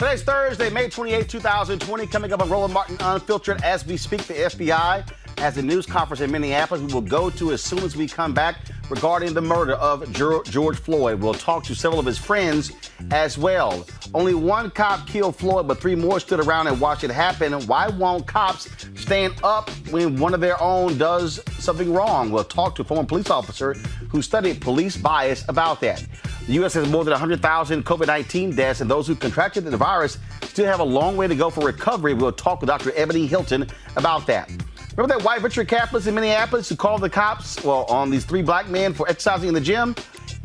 Today's Thursday, May 28, 2020. Coming up on Roland Martin Unfiltered as we speak, the FBI has a news conference in Minneapolis we will go to as soon as we come back regarding the murder of George Floyd. We'll talk to several of his friends as well. Only one cop killed Floyd, but 3 more stood around and watched it happen. Why won't cops stand up when one of their own does something wrong? We'll talk to a former police officer who studied police bias about that. The U.S. has more than 100,000 COVID-19 deaths, and those who contracted the virus still have a long way to go for recovery. We'll talk with Dr. Ebony Hilton about that. Remember that white venture capitalist in Minneapolis who called the cops, on these 3 black men for exercising in the gym?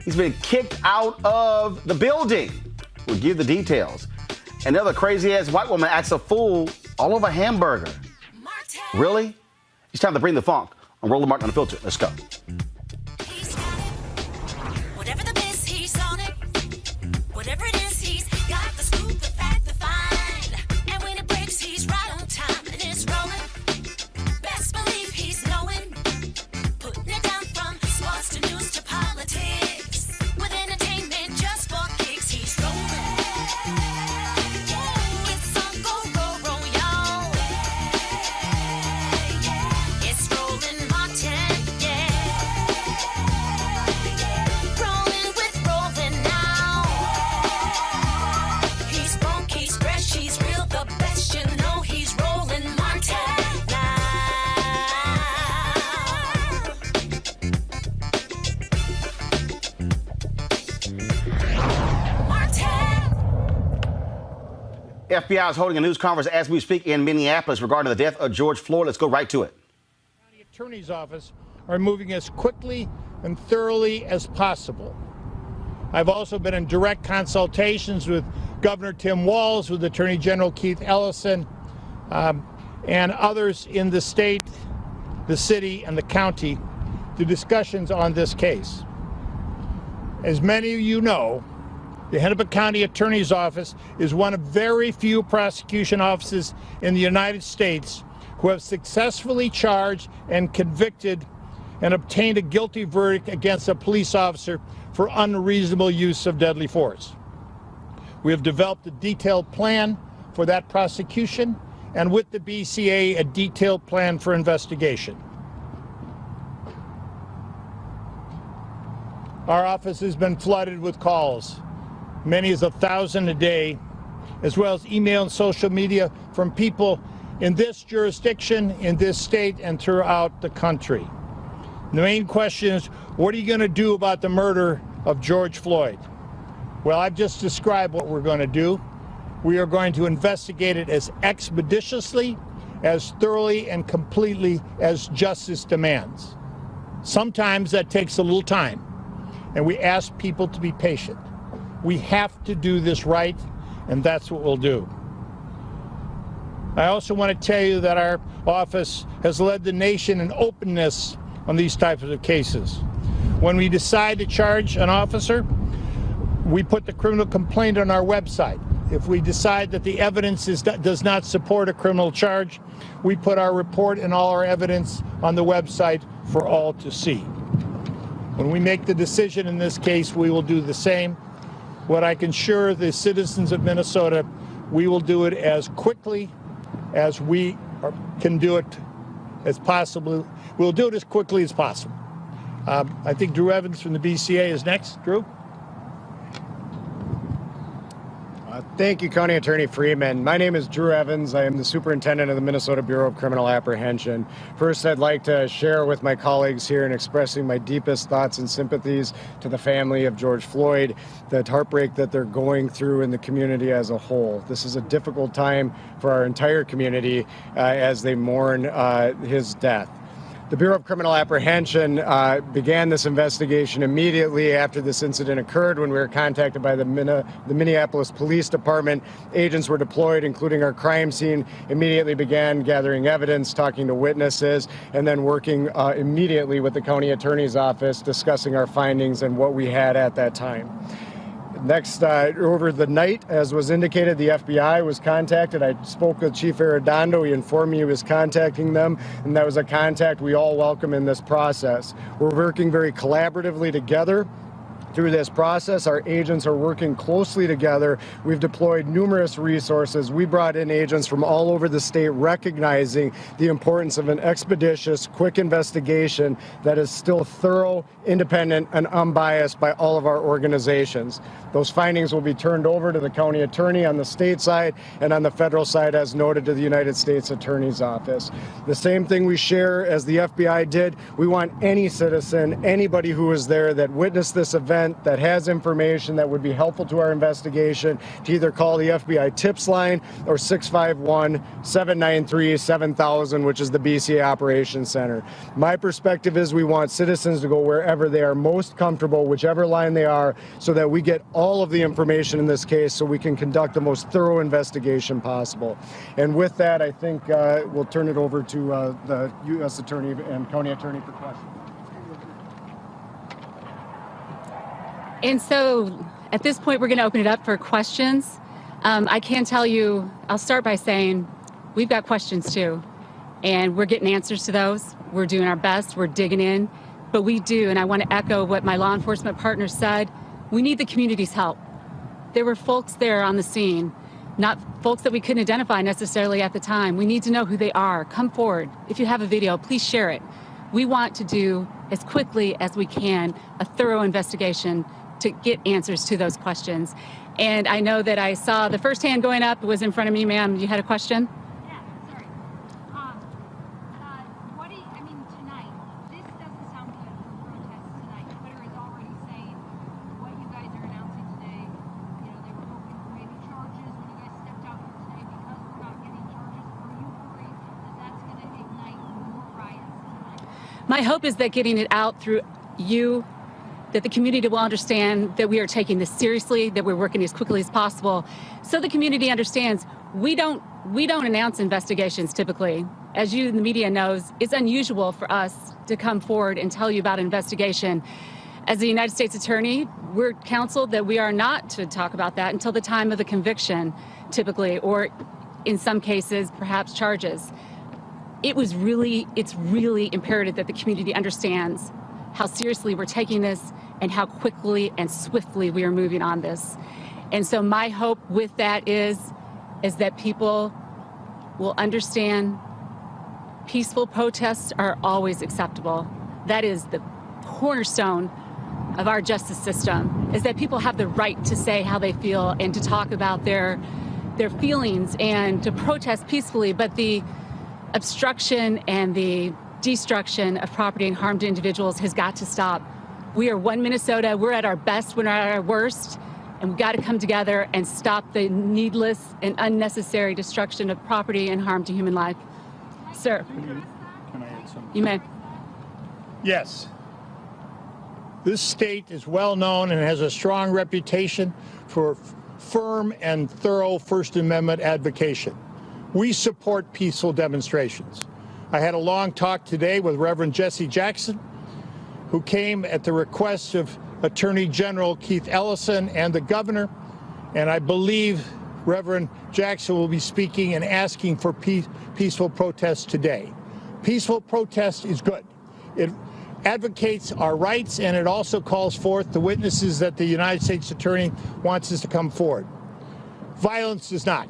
He's been kicked out of the building. We'll give the details. Another crazy-ass white woman acts a fool all over a hamburger. Really? It's time to bring the funk on Roland Martin Unfiltered. Let's go. Whatever it is, he's got the scoop, the fact, the find. And when it breaks, he's right on time and it's rolling. Best believe he's knowing. Putting it down from sports to news to politics. With entertainment just for kicks, he's rolling. It's on go, y'all. It's Roland Martin, Rolling with Roland now. He's funky, he's fresh, he's real, the best, you know he's Roland Martin now. FBI is holding a news conference as we speak in Minneapolis regarding the death of George Floyd. Let's go right to it. The county attorney's office are moving as quickly and thoroughly as possible. I've also been in direct consultations with Governor Tim Walz, with Attorney General Keith Ellison, and others in the state, the city, and the county to discussions on this case. As many of you know, the Hennepin County Attorney's Office is one of very few prosecution offices in the United States who have successfully charged and convicted and obtained a guilty verdict against a police officer for unreasonable use of deadly force. We have developed a detailed plan for that prosecution, and with the BCA, a detailed plan for investigation. Our office has been flooded with calls, many as 1,000 a day, as well as email and social media from people in this jurisdiction, in this state, and throughout the country. The main question is, what are you going to do about the murder of George Floyd? Well, I've just described what we're going to do. We are going to investigate it as expeditiously, as thoroughly, and completely as justice demands. Sometimes that takes a little time, and we ask people to be patient. We have to do this right, and that's what we'll do. I also want to tell you that our office has led the nation in openness on these types of cases. When we decide to charge an officer, we put the criminal complaint on our website. If we decide that the evidence does not support a criminal charge, we put our report and all our evidence on the website for all to see. When we make the decision in this case, we will do the same. What I can assure the citizens of Minnesota, we will do it as quickly as we can do it as possible. We'll do it as quickly as possible. I think Drew Evans from the BCA is next. Drew? Thank you, County Attorney Freeman. My name is Drew Evans. I am the Superintendent of the Minnesota Bureau of Criminal Apprehension. First, I'd like to share with my colleagues here in expressing my deepest thoughts and sympathies to the family of George Floyd, the heartbreak that they're going through in the community as a whole. This is a difficult time for our entire community as they mourn his death. The Bureau of Criminal Apprehension began this investigation immediately after this incident occurred when we were contacted by the Minneapolis Police Department. Agents were deployed, including our crime scene, immediately began gathering evidence, talking to witnesses, and then working immediately with the County Attorney's Office, discussing our findings and what we had at that time. Next, over the night, as was indicated, the FBI was contacted. I spoke with Chief Arredondo. He informed me he was contacting them, and that was a contact we all welcome in this process. We're working very collaboratively together through this process. Our agents are working closely together. We've deployed numerous resources. We brought in agents from all over the state recognizing the importance of an expeditious, quick investigation that is still thorough, independent, and unbiased by all of our organizations. Those findings will be turned over to the county attorney on the state side and on the federal side, as noted, to the United States Attorney's Office. The same thing we share as the FBI did. We want any citizen, anybody who was there that witnessed this event, that has information that would be helpful to our investigation, to either call the FBI tips line or 651-793-7000, which is the BCA Operations Center. My perspective is we want citizens to go wherever they are most comfortable, whichever line they are, so that we get all of the information in this case so we can conduct the most thorough investigation possible. And with that, I think we'll turn it over to the U.S. Attorney and County Attorney for questions. And so at this point, we're going to open it up for questions. I can tell you, I'll start by saying we've got questions too, and we're getting answers to those. We're doing our best. We're digging in. But we do, and I want to echo what my law enforcement partner said, we need the community's help. There were folks there on the scene, not folks that we couldn't identify necessarily at the time. We need to know who they are. Come forward. If you have a video, please share it. We want to do, as quickly as we can, a thorough investigation to get answers to those questions. And I know that I saw the first hand going up was in front of me, ma'am. You had a question? Yeah, sorry. What do you, I mean, tonight, this doesn't sound good for protests tonight. Twitter is already saying what you guys are announcing today. You know, they were hoping for maybe charges when you guys stepped out here today because we're not getting charges. Are you worried that that's going to ignite more riots tonight? My hope is that getting it out through you, that the community will understand that we are taking this seriously, that we're working as quickly as possible, so the community understands we don't announce investigations typically. As you in the media knows, it's unusual for us to come forward and tell you about an investigation. As the United States Attorney, we're counseled that we are not to talk about that until the time of the conviction, typically, or in some cases, perhaps charges. It's really imperative that the community understands how seriously we're taking this and how quickly and swiftly we are moving on this. And so my hope with that is that people will understand peaceful protests are always acceptable. That is the cornerstone of our justice system, is that people have the right to say how they feel and to talk about their feelings and to protest peacefully, but the obstruction and the destruction of property and harm to individuals has got to stop. We are one Minnesota. We're at our best when we're at our worst, and we've got to come together and stop the needless and unnecessary destruction of property and harm to human life. Sir, Can I add something? you may. Yes. This state is well known and has a strong reputation for firm and thorough First Amendment advocacy. We support peaceful demonstrations. I had a long talk today with Reverend Jesse Jackson, who came at the request of Attorney General Keith Ellison and the governor, and I believe Reverend Jackson will be speaking and asking for peaceful protests today. Peaceful protest is good. It advocates our rights, and it also calls forth the witnesses that the United States Attorney wants us to come forward. Violence does not.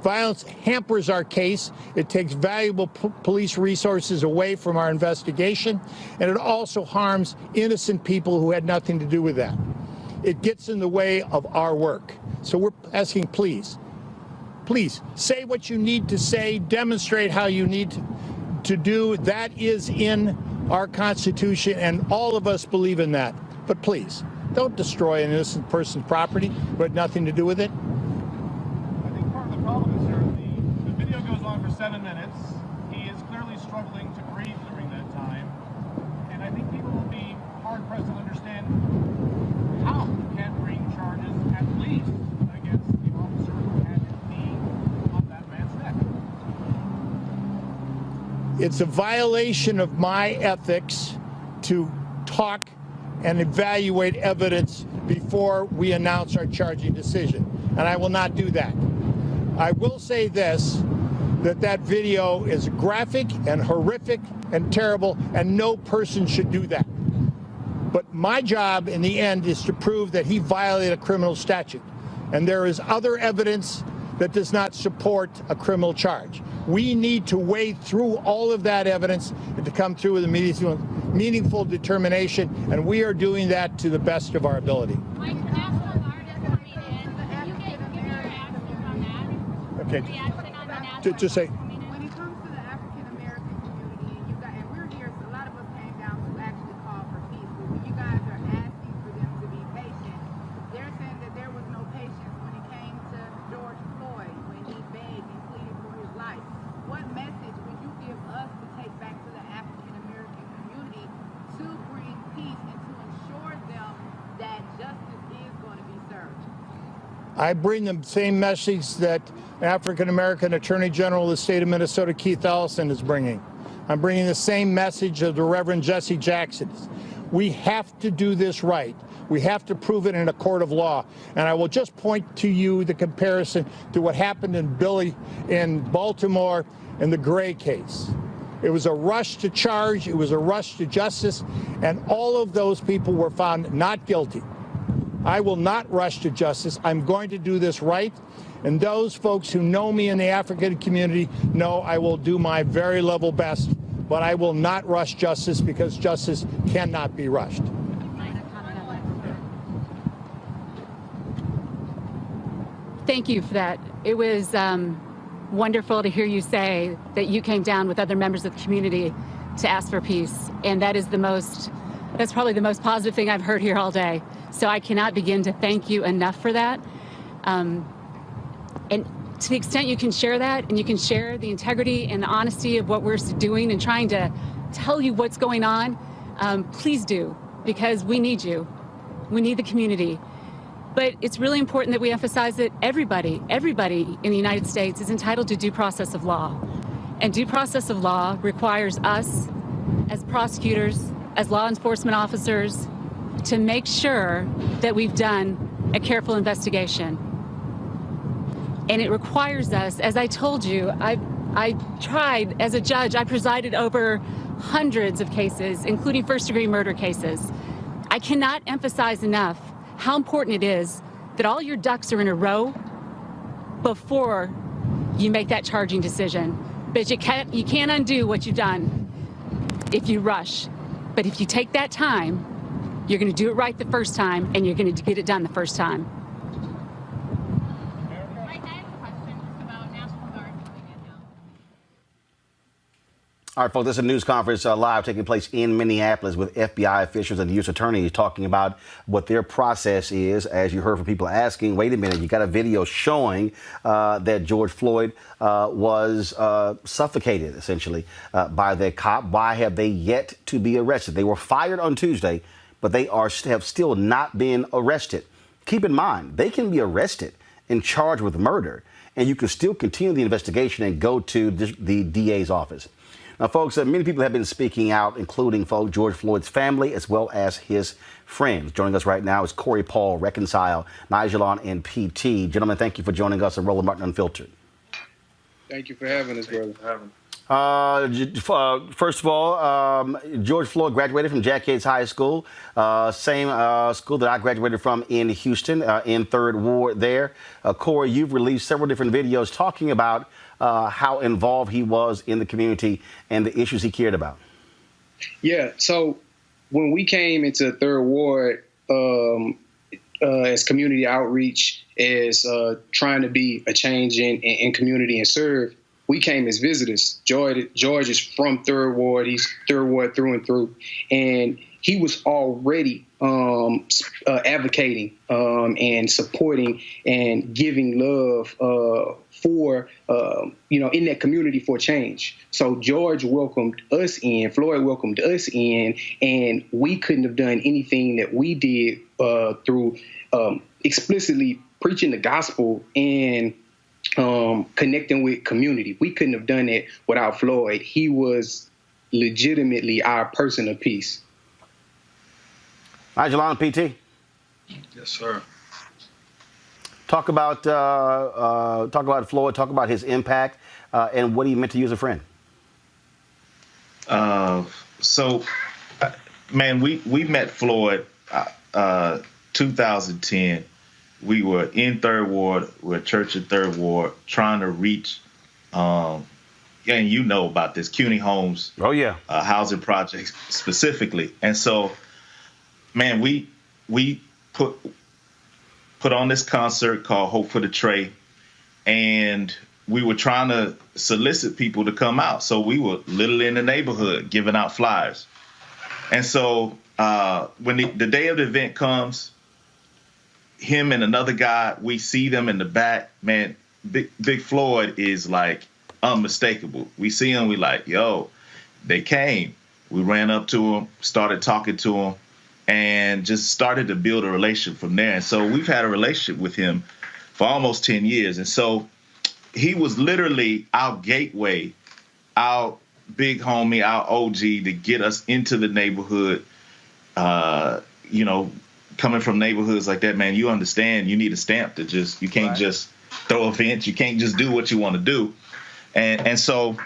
Violence hampers our case. It takes valuable police resources away from our investigation, and it also harms innocent people who had nothing to do with that. It gets in the way of our work. So we're asking, please say what you need to say, demonstrate how you need to do. That is in our Constitution, and all of us believe in that. But please, don't destroy an innocent person's property who had nothing to do with it. The problem is, sir, the video goes on for 7 minutes. He is clearly struggling to breathe during that time. And I think people will be hard-pressed to understand how you can bring charges, at least, against the officer who had his knee on that man's neck. It's a violation of my ethics to talk and evaluate evidence before we announce our charging decision, and I will not do that. I will say this, that video is graphic and horrific and terrible, and no person should do that. But my job in the end is to prove that he violated a criminal statute. And there is other evidence that does not support a criminal charge. We need to wade through all of that evidence and to come through with a meaningful determination, and we are doing that to the best of our ability. Mike, the National Guard is coming in. Can you give me your reaction on that? Okay. Reaction on the National Just say. Guard coming in? When it comes to the African American community, and we're here, so a lot of us came down to actually call for peace. But when you guys are asking for them to be patient, they're saying that there was no patience when it came to George Floyd, when he begged and pleaded for his life. What message would you give us to take back to the African American community to bring peace and to ensure them that justice is going to be served? I bring the same message that African-American Attorney General of the state of Minnesota, Keith Ellison, is bringing. I'm bringing the same message of the Reverend Jesse Jackson. We have to do this right. We have to prove it in a court of law. And I will just point to you the comparison to what happened in Baltimore in the Gray case. It was a rush to charge, it was a rush to justice, and all of those people were found not guilty. I will not rush to justice. I'm going to do this right. And those folks who know me in the African community know I will do my very level best, but I will not rush justice because justice cannot be rushed. Thank you for that. It was wonderful to hear you say that you came down with other members of the community to ask for peace. And that's probably the most positive thing I've heard here all day. So I cannot begin to thank you enough for that. And to the extent you can share that, and you can share the integrity and the honesty of what we're doing and trying to tell you what's going on, please do, because we need you. We need the community. But it's really important that we emphasize that everybody in the United States is entitled to due process of law. And due process of law requires us, as prosecutors, as law enforcement officers, to make sure that we've done a careful investigation. And it requires us, as I told you, I tried as a judge, I presided over hundreds of cases, including first-degree murder cases. I cannot emphasize enough how important it is that all your ducks are in a row before you make that charging decision. But you can't undo what you've done if you rush. But if you take that time, you're going to do it right the first time, and you're going to get it done the first time. Mike, I have a question just about National Guard coming in now. All right, folks, this is a news conference live taking place in Minneapolis with FBI officials and the U.S. attorneys talking about what their process is. As you heard from people asking, wait a minute, you got a video showing that George Floyd was suffocated, essentially, by the cop. Why have they yet to be arrested? They were fired on Tuesday, but they have still not been arrested. Keep in mind, they can be arrested and charged with murder, and you can still continue the investigation and go to the DA's office. Now, folks, many people have been speaking out, including George Floyd's family as well as his friends. Joining us right now is Corey Paul, Reconcile, Nigelon, and PT. Gentlemen, thank you for joining us on Roland Martin Unfiltered. Thank you for having us, brother. First of all, George Floyd graduated from Jack Yates High School, same school that I graduated from in Houston, in 3rd Ward there. Corey, you've released several different videos talking about how involved he was in the community and the issues he cared about. Yeah, so when we came into 3rd Ward as community outreach, as trying to be a change in community and serve, we came as visitors. George is from 3rd Ward. He's 3rd Ward through and through. And he was already advocating and supporting and giving love for, in that community for change. So George welcomed us in, Floyd welcomed us in, and we couldn't have done anything that we did through explicitly preaching the gospel and connecting with community. We couldn't have done it without Floyd. He was legitimately our person of peace. Nigelon, PT. Yes, sir. Talk about Floyd. Talk about his impact and what he meant to you as a friend. Man, we met Floyd 2010. We were in Third Ward, we're a church in Third Ward, trying to reach, and you know about this, CUNY Homes. Oh, yeah. Housing projects specifically. And so, man, we put on this concert called Hope for the Tray, and we were trying to solicit people to come out. So we were literally in the neighborhood giving out flyers. And so when the day of the event comes, him and another guy, we see them in the back. Man, Big Floyd is like unmistakable. We see him, we like, yo, they came. We ran up to him, started talking to him, and just started to build a relationship from there. And so we've had a relationship with him for almost 10 years. And so he was literally our gateway, our big homie, our OG to get us into the neighborhood. You know, coming from neighborhoods like that, man, you understand you need a stamp to you can't just throw events. You can't just do what you want to do. And so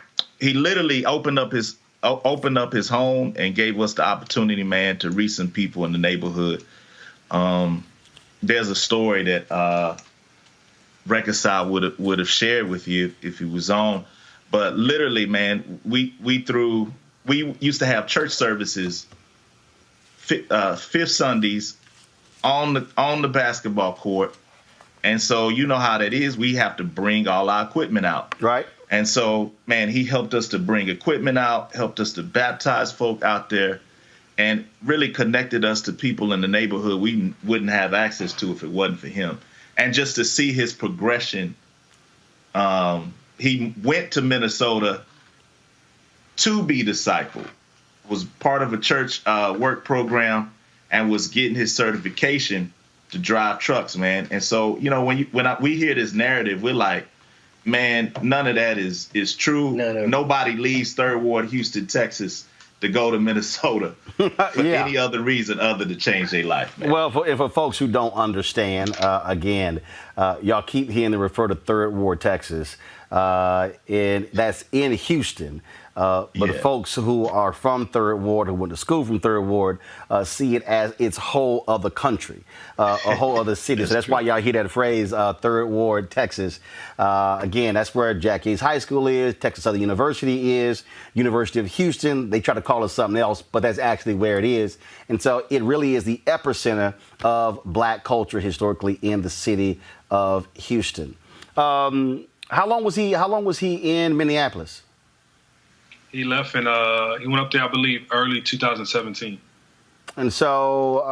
he literally opened up his home and gave us the opportunity, man, to reach some people in the neighborhood. There's a story that Reconcile would have shared with you if he was on. But literally, man, we used to have church services fifth Sundays on the basketball court. And so you know how that is. We have to bring all our equipment out. Right. And so, man, he helped us to bring equipment out, helped us to baptize folk out there, and really connected us to people in the neighborhood we wouldn't have access to if it wasn't for him. And just to see his progression, he went to Minnesota to be discipled, was part of a church work program, and was getting his certification to drive trucks, man. And so, you know, when we hear this narrative, we're like, man, none of that is true. No. Nobody leaves Third Ward, Houston, Texas, to go to Minnesota for any other reason other to change their life, man. Well, for folks who don't understand, again, y'all keep hearing them refer to Third Ward, Texas, and that's in Houston. But the folks who are from Third Ward, who went to school from Third Ward, see it as its whole other country, a whole other city. So that's why y'all hear that phrase, Third Ward, Texas. Again, that's where Jack Yates High School is, Texas Southern University is, University of Houston. They try to call it something else, but that's actually where it is. And so it really is the epicenter of black culture historically in the city of Houston. How long was he in Minneapolis? He left and he went up there, I believe, early 2017. And so,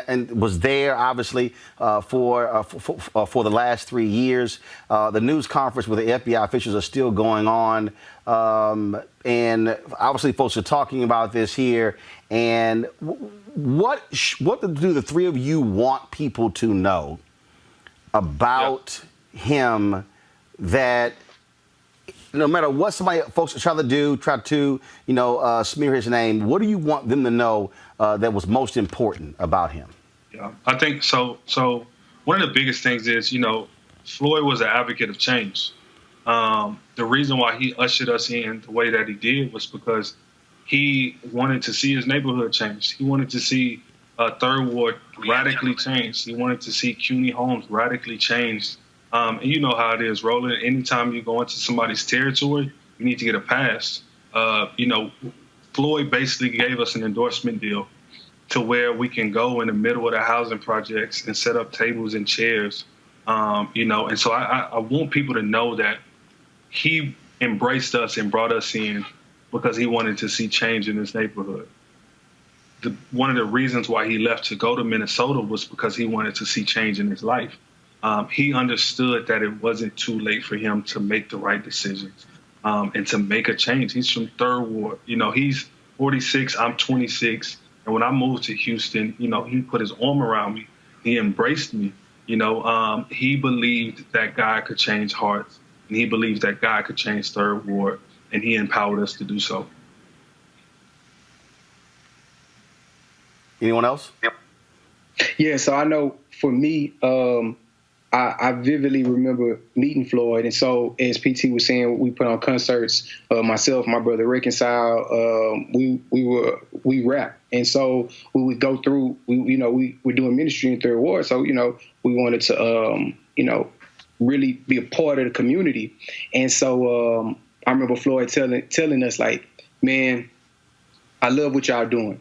and was there obviously for the last 3 years. The news conference with the FBI officials are still going on, and obviously, folks are talking about this here. And what do the three of you want people to know about him that? No matter what folks try to smear his name, what do you want them to know that was most important about him? Yeah, I think so. So one of the biggest things is, Floyd was an advocate of change. The reason why he ushered us in the way that he did was because he wanted to see his neighborhood change. He wanted to see Third Ward radically changed. He wanted to see CUNY Homes radically changed. And you know how it is, Roland. Anytime you go into somebody's territory, you need to get a pass. Floyd basically gave us an endorsement deal to where we can go in the middle of the housing projects and set up tables and chairs. And so I want people to know that he embraced us and brought us in because he wanted to see change in his neighborhood. One of the reasons why he left to go to Minnesota was because he wanted to see change in his life. He understood that it wasn't too late for him to make the right decisions and to make a change. He's from Third Ward. He's 46, I'm 26. And when I moved to Houston, he put his arm around me. He embraced me. He believed that God could change hearts, and he believed that God could change Third Ward, and he empowered us to do so. Anyone else? Yeah, so I know for me, I vividly remember meeting Floyd, and so as PT was saying, we put on concerts. Myself, my brother Reconcile, we rap, and so we would go through. We were doing ministry in Third Ward, so we wanted to really be a part of the community, and so I remember Floyd telling us like, man, I love what y'all doing.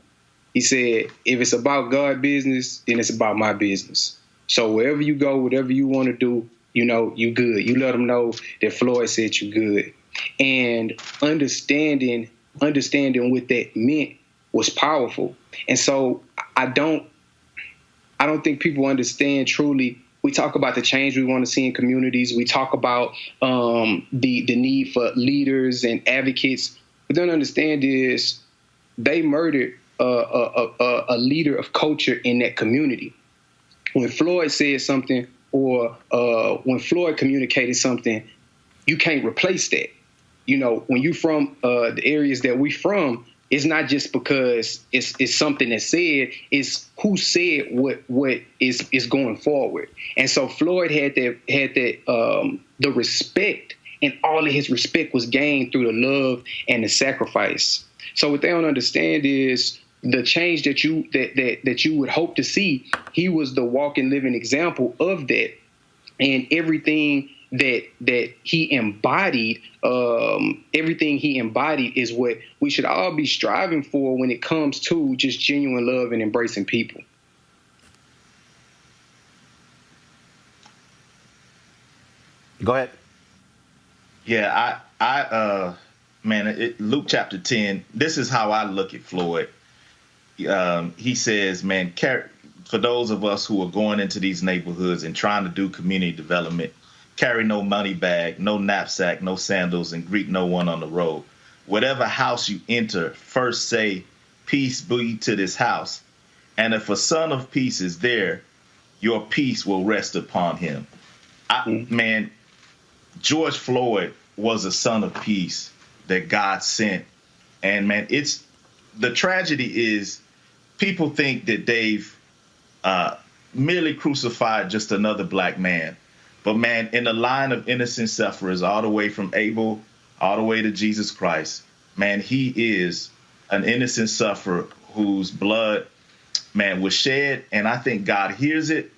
He said, if it's about God business, then it's about my business. So wherever you go, whatever you want to do, you good. You let them know that Floyd said you good. And understanding what that meant was powerful. And so I don't think people understand truly. We talk about the change we want to see in communities. We talk about the need for leaders and advocates. What they don't understand is they murdered a leader of culture in that community. When Floyd said something or when Floyd communicated something, you can't replace that. When you from the areas that we from, it's not just because it's something that's said, it's who said what is going forward. And so Floyd had that the respect, and all of his respect was gained through the love and the sacrifice. So what they don't understand is the change that you would hope to see. He was the walking, living example of that, and everything that he embodied. Everything he embodied is what we should all be striving for when it comes to just genuine love and embracing people. Go ahead. Yeah, Luke chapter 10. This is how I look at Floyd. He says, man, for those of us who are going into these neighborhoods and trying to do community development, carry no money bag, no knapsack, no sandals, and greet no one on the road. Whatever house you enter, first say, peace be to this house. And if a son of peace is there, your peace will rest upon him. Man, George Floyd was a son of peace that God sent. And man, the tragedy is people think that they've merely crucified just another black man. But man, in the line of innocent sufferers, all the way from Abel, all the way to Jesus Christ, man, he is an innocent sufferer whose blood, man, was shed. And I think God hears it.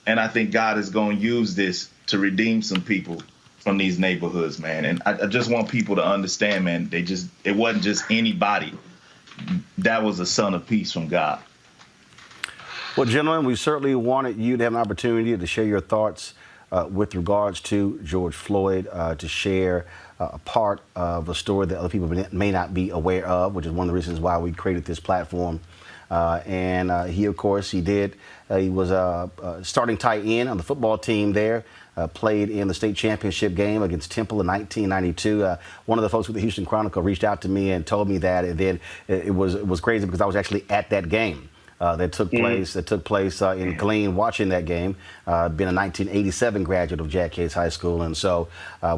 And I think God is going to use this to redeem some people from these neighborhoods, man. And I just want people to understand, man, it wasn't just anybody. That was a son of peace from God. Well, gentlemen, we certainly wanted you to have an opportunity to share your thoughts with regards to George Floyd, to share a part of a story that other people may not be aware of, which is one of the reasons why we created this platform. He, of course, he was starting tight end on the football team there, played in the state championship game against Temple in 1992. One of the folks with the Houston Chronicle reached out to me and told me that, and then it was crazy because I was actually at that game. That took place in Glean, watching that game. Been a 1987 graduate of Jack Case High School, and so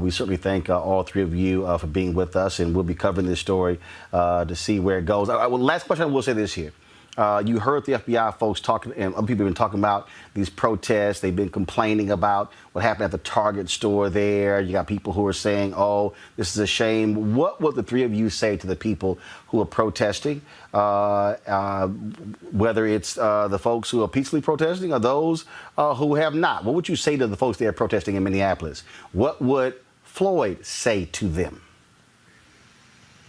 we certainly thank all three of you for being with us, and we'll be covering this story to see where it goes. Last question, I will say this here. You heard the FBI folks talking, and other people have been talking about these protests. They've been complaining about what happened at the Target store there. You got people who are saying, oh, this is a shame. What would the three of you say to the people who are protesting, whether it's the folks who are peacefully protesting or those who have not? What would you say to the folks there protesting in Minneapolis? What would Floyd say to them?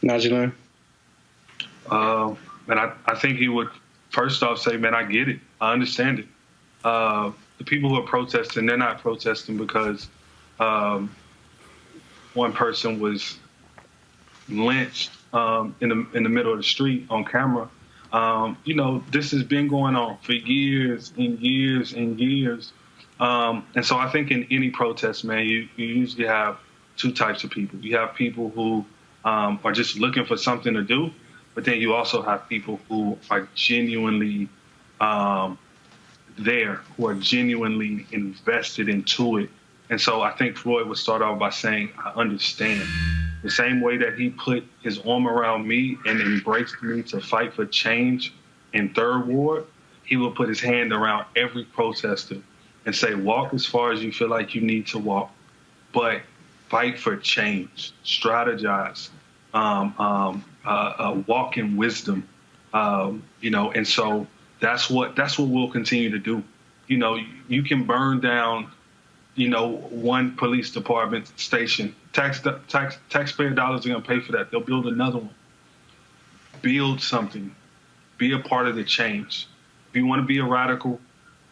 Najuline? And I think he would first off say, man, I get it. I understand it. The people who are protesting, they're not protesting because one person was lynched in the middle of the street on camera. This has been going on for years and years and years. And so I think in any protest, man, you usually have two types of people. You have people who are just looking for something to do. But then you also have people who are genuinely there, who are genuinely invested into it. And so I think Floyd would start off by saying, I understand. The same way that he put his arm around me and embraced me to fight for change in Third Ward, he will put his hand around every protester and say, walk as far as you feel like you need to walk, but fight for change, strategize, walk in wisdom, and so that's what we'll continue to do. You can burn down, one police department station. Taxpayer dollars are going to pay for that. They'll build another one. Build something. Be a part of the change. If you want to be a radical,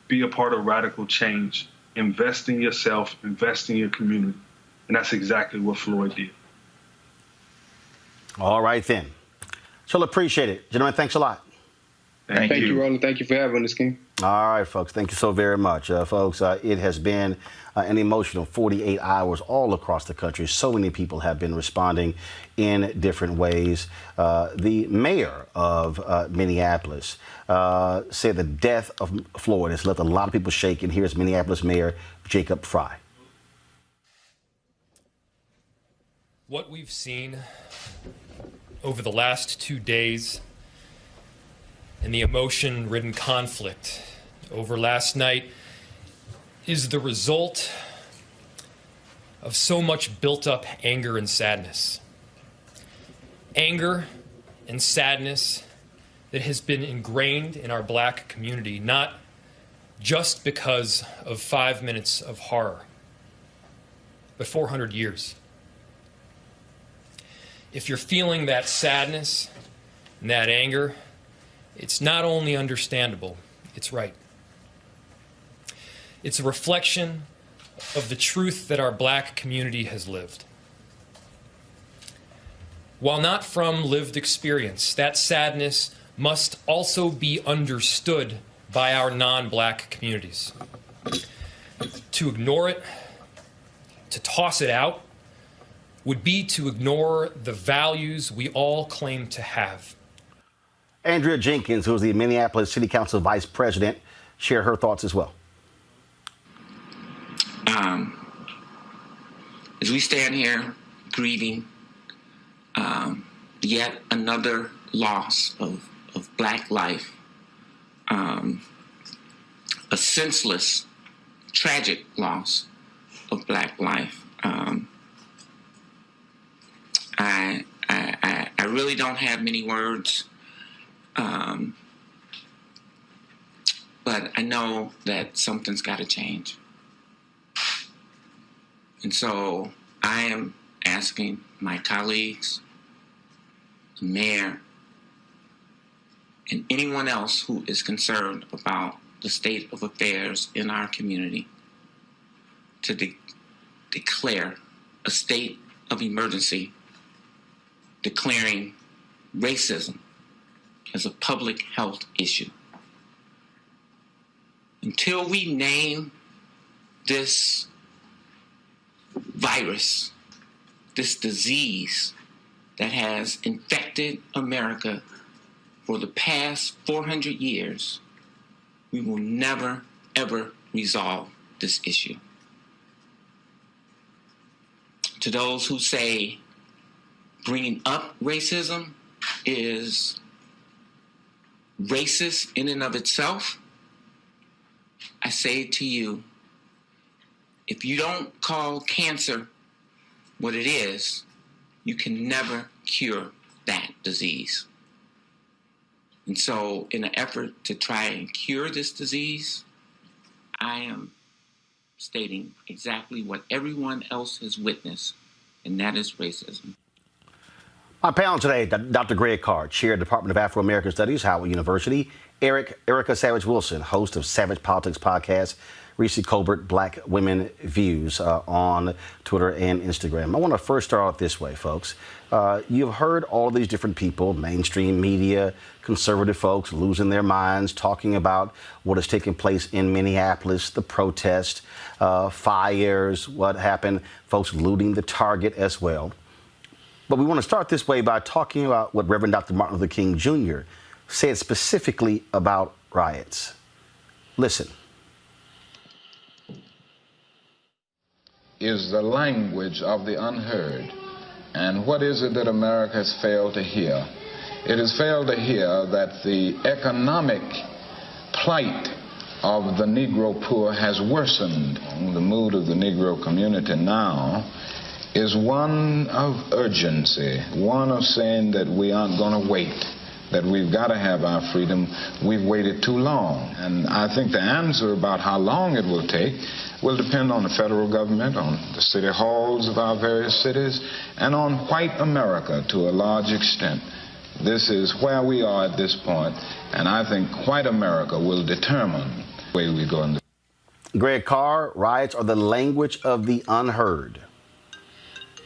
be a part of radical change. Invest in yourself. Invest in your community. And that's exactly what Floyd did. All right, then. So appreciate it. Gentlemen, thanks a lot. Thank you, Roland. Thank you for having us, King. All right, folks. Thank you so very much. Folks, it has been an emotional 48 hours all across the country. So many people have been responding in different ways. The mayor of Minneapolis said the death of Floyd has left a lot of people shaken. Here's Minneapolis Mayor Jacob Fry. What we've seen over the last 2 days and the emotion-ridden conflict over last night is the result of so much built-up anger and sadness. Anger and sadness that has been ingrained in our Black community, not just because of 5 minutes of horror, but 400 years. If you're feeling that sadness and that anger, it's not only understandable, it's right. It's a reflection of the truth that our Black community has lived. While not from lived experience, that sadness must also be understood by our non-Black communities. To ignore it, to toss it out, would be to ignore the values we all claim to have. Andrea Jenkins, who is the Minneapolis City Council Vice President, shared her thoughts as well. As we stand here grieving yet another loss of Black life, a senseless, tragic loss of Black life, I really don't have many words. But I know that something's got to change. And so I am asking my colleagues, the mayor, and anyone else who is concerned about the state of affairs in our community to declare a state of emergency, declaring racism as a public health issue. Until we name this virus, this disease that has infected America for the past 400 years, we will never, ever resolve this issue. To those who say bringing up racism is racist in and of itself, I say to you, if you don't call cancer what it is, you can never cure that disease. And so in an effort to try and cure this disease, I am stating exactly what everyone else has witnessed, and that is racism. My panel today, Dr. Greg Carr, Chair of the Department of Afro-American Studies, Howard University. Erica Savage Wilson, host of Savage Politics Podcast. Reese Colbert, Black Women Views on Twitter and Instagram. I want to first start off this way, folks. You've heard all of these different people, mainstream media, conservative folks losing their minds, talking about what is taking place in Minneapolis, the protest, fires, what happened, folks looting the Target as well. But we want to start this way by talking about what Reverend Dr. Martin Luther King Jr. said specifically about riots. Listen. Is the language of the unheard. And what is it that America has failed to hear? It has failed to hear that the economic plight of the Negro poor has worsened. The mood of the Negro community now is one of urgency, one of saying that we aren't going to wait, that we've got to have our freedom. We've waited too long. And I think the answer about how long it will take will depend on the federal government, on the city halls of our various cities, and on white America to a large extent. This is where we are at this point, and I think white America will determine the way we go. Greg Carr, riots are the language of the unheard.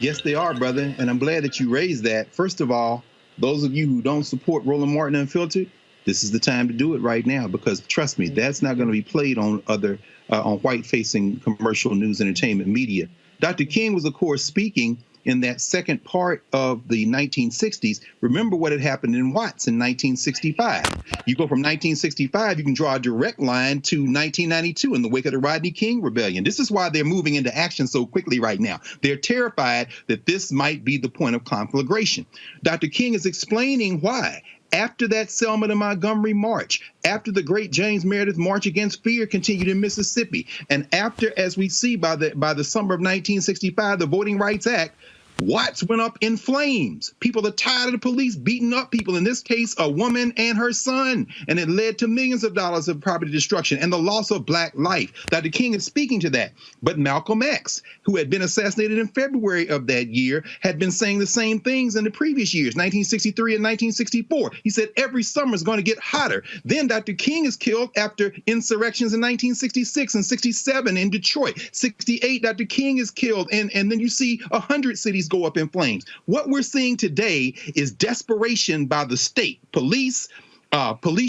Yes, they are, brother, and I'm glad that you raised that. First of all, those of you who don't support Roland Martin Unfiltered, this is the time to do it right now, because trust me, that's not going to be played on other on white-facing commercial news entertainment media. Dr. King was, of course, speaking in that second part of the 1960s. Remember what had happened in Watts in 1965. You go from 1965, you can draw a direct line to 1992 in the wake of the Rodney King Rebellion. This is why they're moving into action so quickly right now. They're terrified that this might be the point of conflagration. Dr. King is explaining why. After that Selma to Montgomery march, after the great James Meredith March Against Fear continued in Mississippi, and after, as we see by the summer of 1965, the Voting Rights Act, Watts went up in flames. People are tired of the police beating up people, in this case, a woman and her son. And it led to millions of dollars of property destruction and the loss of black life. Dr. King is speaking to that. But Malcolm X, who had been assassinated in February of that year, had been saying the same things in the previous years, 1963 and 1964. He said every summer is going to get hotter. Then Dr. King is killed after insurrections in 1966 and 67 in Detroit. 68, Dr. King is killed. And then you see 100 cities go up in flames. What we're seeing today is desperation by the state. Police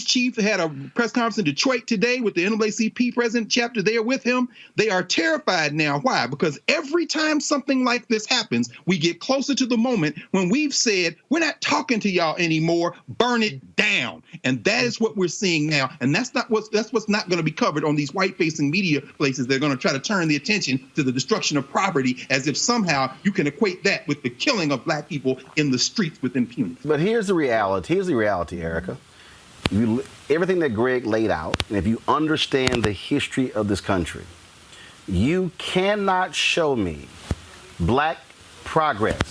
chief had a press conference in Detroit today with the NAACP president chapter there with him. They are terrified now. Why? Because every time something like this happens, we get closer to the moment when we've said, we're not talking to y'all anymore, burn it down. And that is what we're seeing now. And that's what's not going to be covered on these white-facing media places. They're going to try to turn the attention to the destruction of property as if somehow you can equate that with the killing of black people in the streets with impunity. But here's the reality. Here's the reality, Erica. Everything that Greg laid out, and if you understand the history of this country, you cannot show me black progress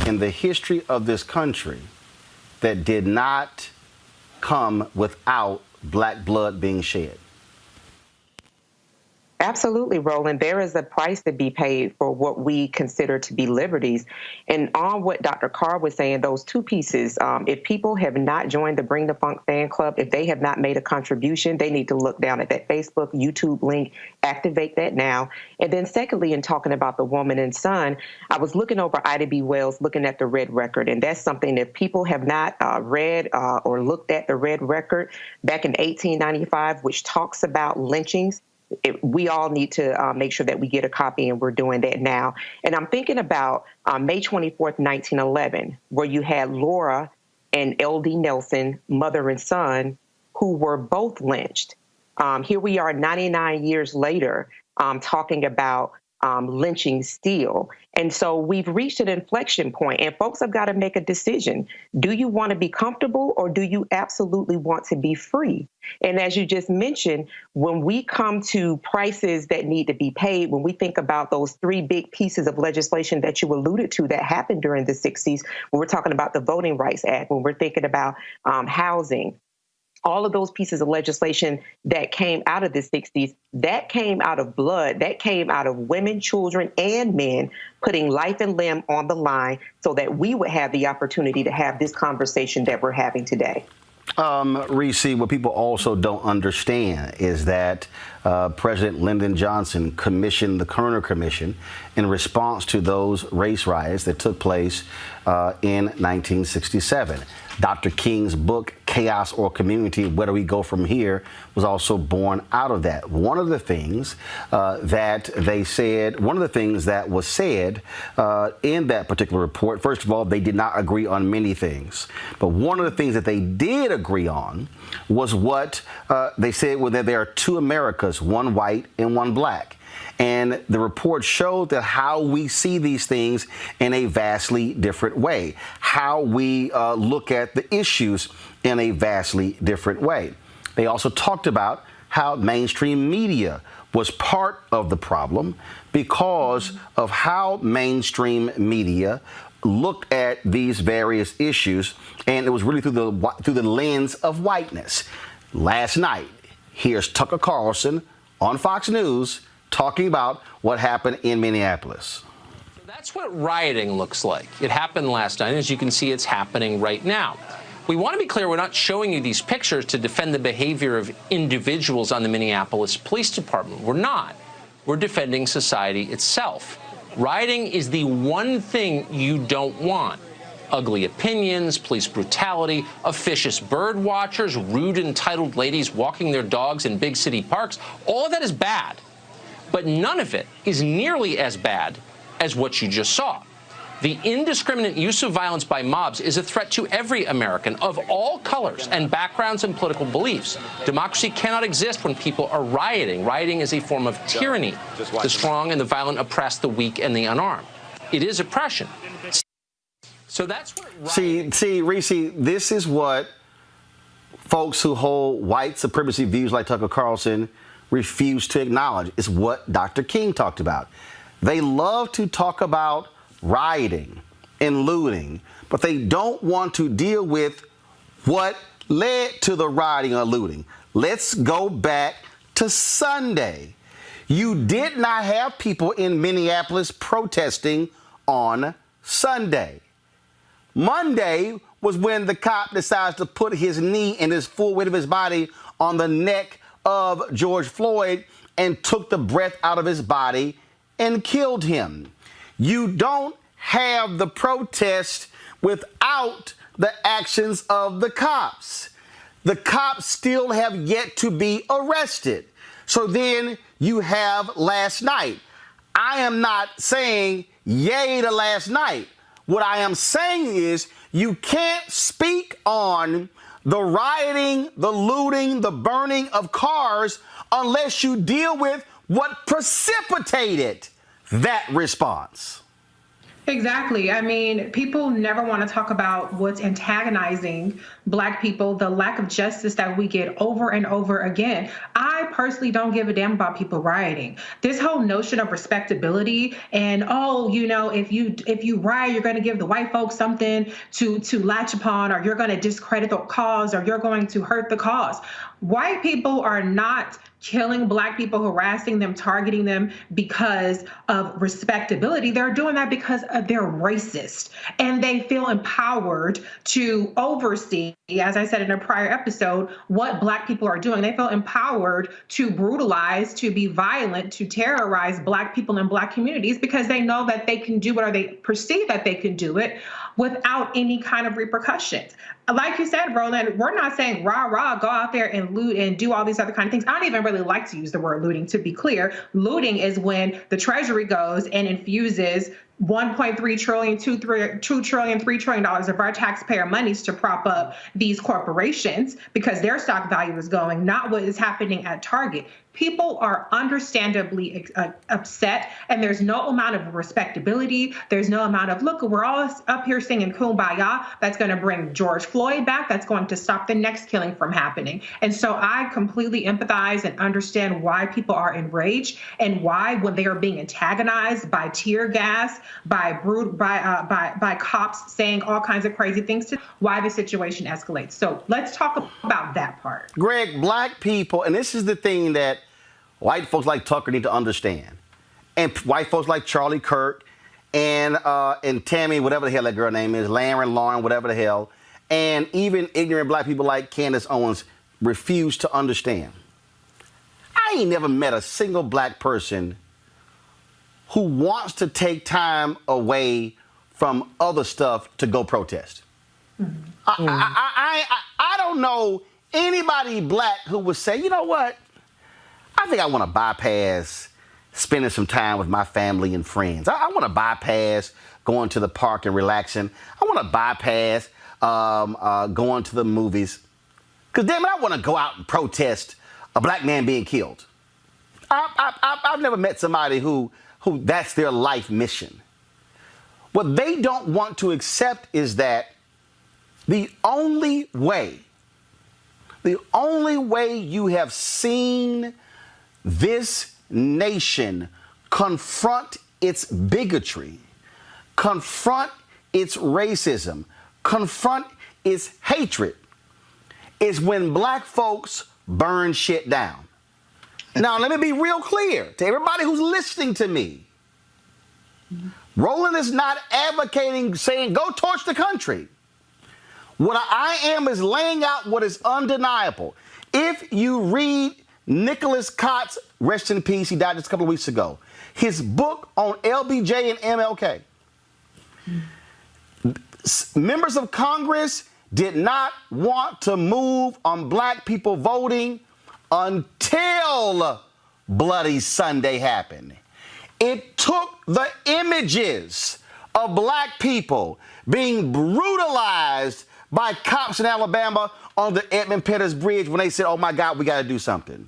in the history of this country that did not come without black blood being shed. Absolutely, Roland. There is a price to be paid for what we consider to be liberties. And on what Dr. Carr was saying, those two pieces, if people have not joined the Bring the Funk fan club, if they have not made a contribution, they need to look down at that Facebook, YouTube link, activate that now. And then secondly, in talking about the woman and son, I was looking over Ida B. Wells, looking at the Red Record. And that's something that people have not read or looked at the Red Record back in 1895, which talks about lynchings. We all need to make sure that we get a copy, and we're doing that now. And I'm thinking about May 24th, 1911, where you had Laura and L.D. Nelson, mother and son, who were both lynched. Here we are 99 years later talking about lynching still. And so we've reached an inflection point, and folks have got to make a decision. Do you want to be comfortable, or do you absolutely want to be free? And as you just mentioned, when we come to prices that need to be paid, when we think about those three big pieces of legislation that you alluded to that happened during the 60s, when we're talking about the Voting Rights Act, when we're thinking about housing, all of those pieces of legislation that came out of the 60s, that came out of blood, that came out of women, children, and men putting life and limb on the line so that we would have the opportunity to have this conversation that we're having today. Reese, what people also don't understand is that President Lyndon Johnson commissioned the Kerner Commission in response to those race riots that took place in 1967. Dr. King's book, Chaos or Community, Where Do We Go From Here, was also born out of that. One of the things that was said in that particular report, first of all, they did not agree on many things. But one of the things that they did agree on was what they said, well, that there are two Americas, one white and one black. And the report showed that how we see these things in a vastly different way, how we look at the issues in a vastly different way. They also talked about how mainstream media was part of the problem because of how mainstream media looked at these various issues, and it was really through the lens of whiteness. Last night, here's Tucker Carlson on Fox News talking about what happened in Minneapolis. That's what rioting looks like. It happened last night. As you can see, it's happening right now. We want to be clear, we're not showing you these pictures to defend the behavior of individuals on the Minneapolis Police Department. We're not. We're defending society itself. Rioting is the one thing you don't want. Ugly opinions, police brutality, officious bird watchers, rude, entitled ladies walking their dogs in big city parks. All of that is bad. But none of it is nearly as bad as what you just saw. The indiscriminate use of violence by mobs is a threat to every American of all colors and backgrounds and political beliefs. Democracy cannot exist when people are rioting. Rioting is a form of tyranny. The strong and the violent oppress the weak and the unarmed. It is oppression. So that's what See, Reese, this is what folks who hold white supremacy views like Tucker Carlson refuse to acknowledge. It's what Dr. King talked about. They love to talk about rioting and looting, but they don't want to deal with what led to the rioting or looting. Let's go back to Sunday. You did not have people in Minneapolis protesting on Sunday. Monday was when the cop decides to put his knee and his full weight of his body on the neck of George Floyd and took the breath out of his body and killed him. You don't have the protest without the actions of the cops. The cops still have yet to be arrested. So then you have last night. I am not saying yay to last night. What I am saying is you can't speak on the rioting, the looting, the burning of cars unless you deal with what precipitated that response. Exactly. I mean, people never want to talk about what's antagonizing Black people, the lack of justice that we get over and over again. I personally don't give a damn about people rioting. This whole notion of respectability and, oh, you know, if you riot, you're going to give the white folks something to latch upon, or you're going to discredit the cause, or you're going to hurt the cause. White people are not killing Black people, harassing them, targeting them because of respectability. They're doing that because they're racist, and they feel empowered to oversee, as I said in a prior episode, what Black people are doing. They feel empowered to brutalize, to be violent, to terrorize Black people in Black communities because they know that they can do it, or they perceive that they can do it without any kind of repercussions. Like you said, Roland, we're not saying rah, rah, go out there and loot and do all these other kind of things. I don't even really like to use the word looting, to be clear. Looting is when the Treasury goes and infuses $1.3 trillion, $2 trillion, $3 trillion of our taxpayer monies to prop up these corporations because their stock value is going, not what is happening at Target. People are understandably upset, and there's no amount of respectability. There's no amount of, look, we're all up here singing Kumbaya. That's going to bring George Floyd back. That's going to stop the next killing from happening. And so I completely empathize and understand why people are enraged, and why, when they are being antagonized by tear gas, by cops saying all kinds of crazy things, why the situation escalates. So let's talk about that part. Greg, Black people, and this is the thing that white folks like Tucker need to understand, and white folks like Charlie Kirk and Tammy, whatever the hell that girl name is, Lauren, whatever the hell, and even ignorant Black people like Candace Owens refuse to understand. I ain't never met a single Black person who wants to take time away from other stuff to go protest. Mm-hmm. I don't know anybody Black who would say, you know what? I think I want to bypass spending some time with my family and friends. I want to bypass going to the park and relaxing. I want to bypass going to the movies. Because, damn it, I want to go out and protest a Black man being killed. I've never met somebody who that's their life mission. What they don't want to accept is that the only way The only way you have seen this nation confront its bigotry, confront its racism, confront its hatred is when black folks burn shit down. Now, let me be real clear to everybody who's listening to me. Roland is not advocating saying, go torch the country. What I am is laying out what is undeniable. If you read Nicholas Cott's, rest in peace, he died just a couple of weeks ago, his book on LBJ and MLK, members of Congress did not want to move on black people voting until Bloody Sunday happened. It took the images of black people being brutalized by cops in Alabama on the Edmund Pettus Bridge when they said, oh my God, we got to do something.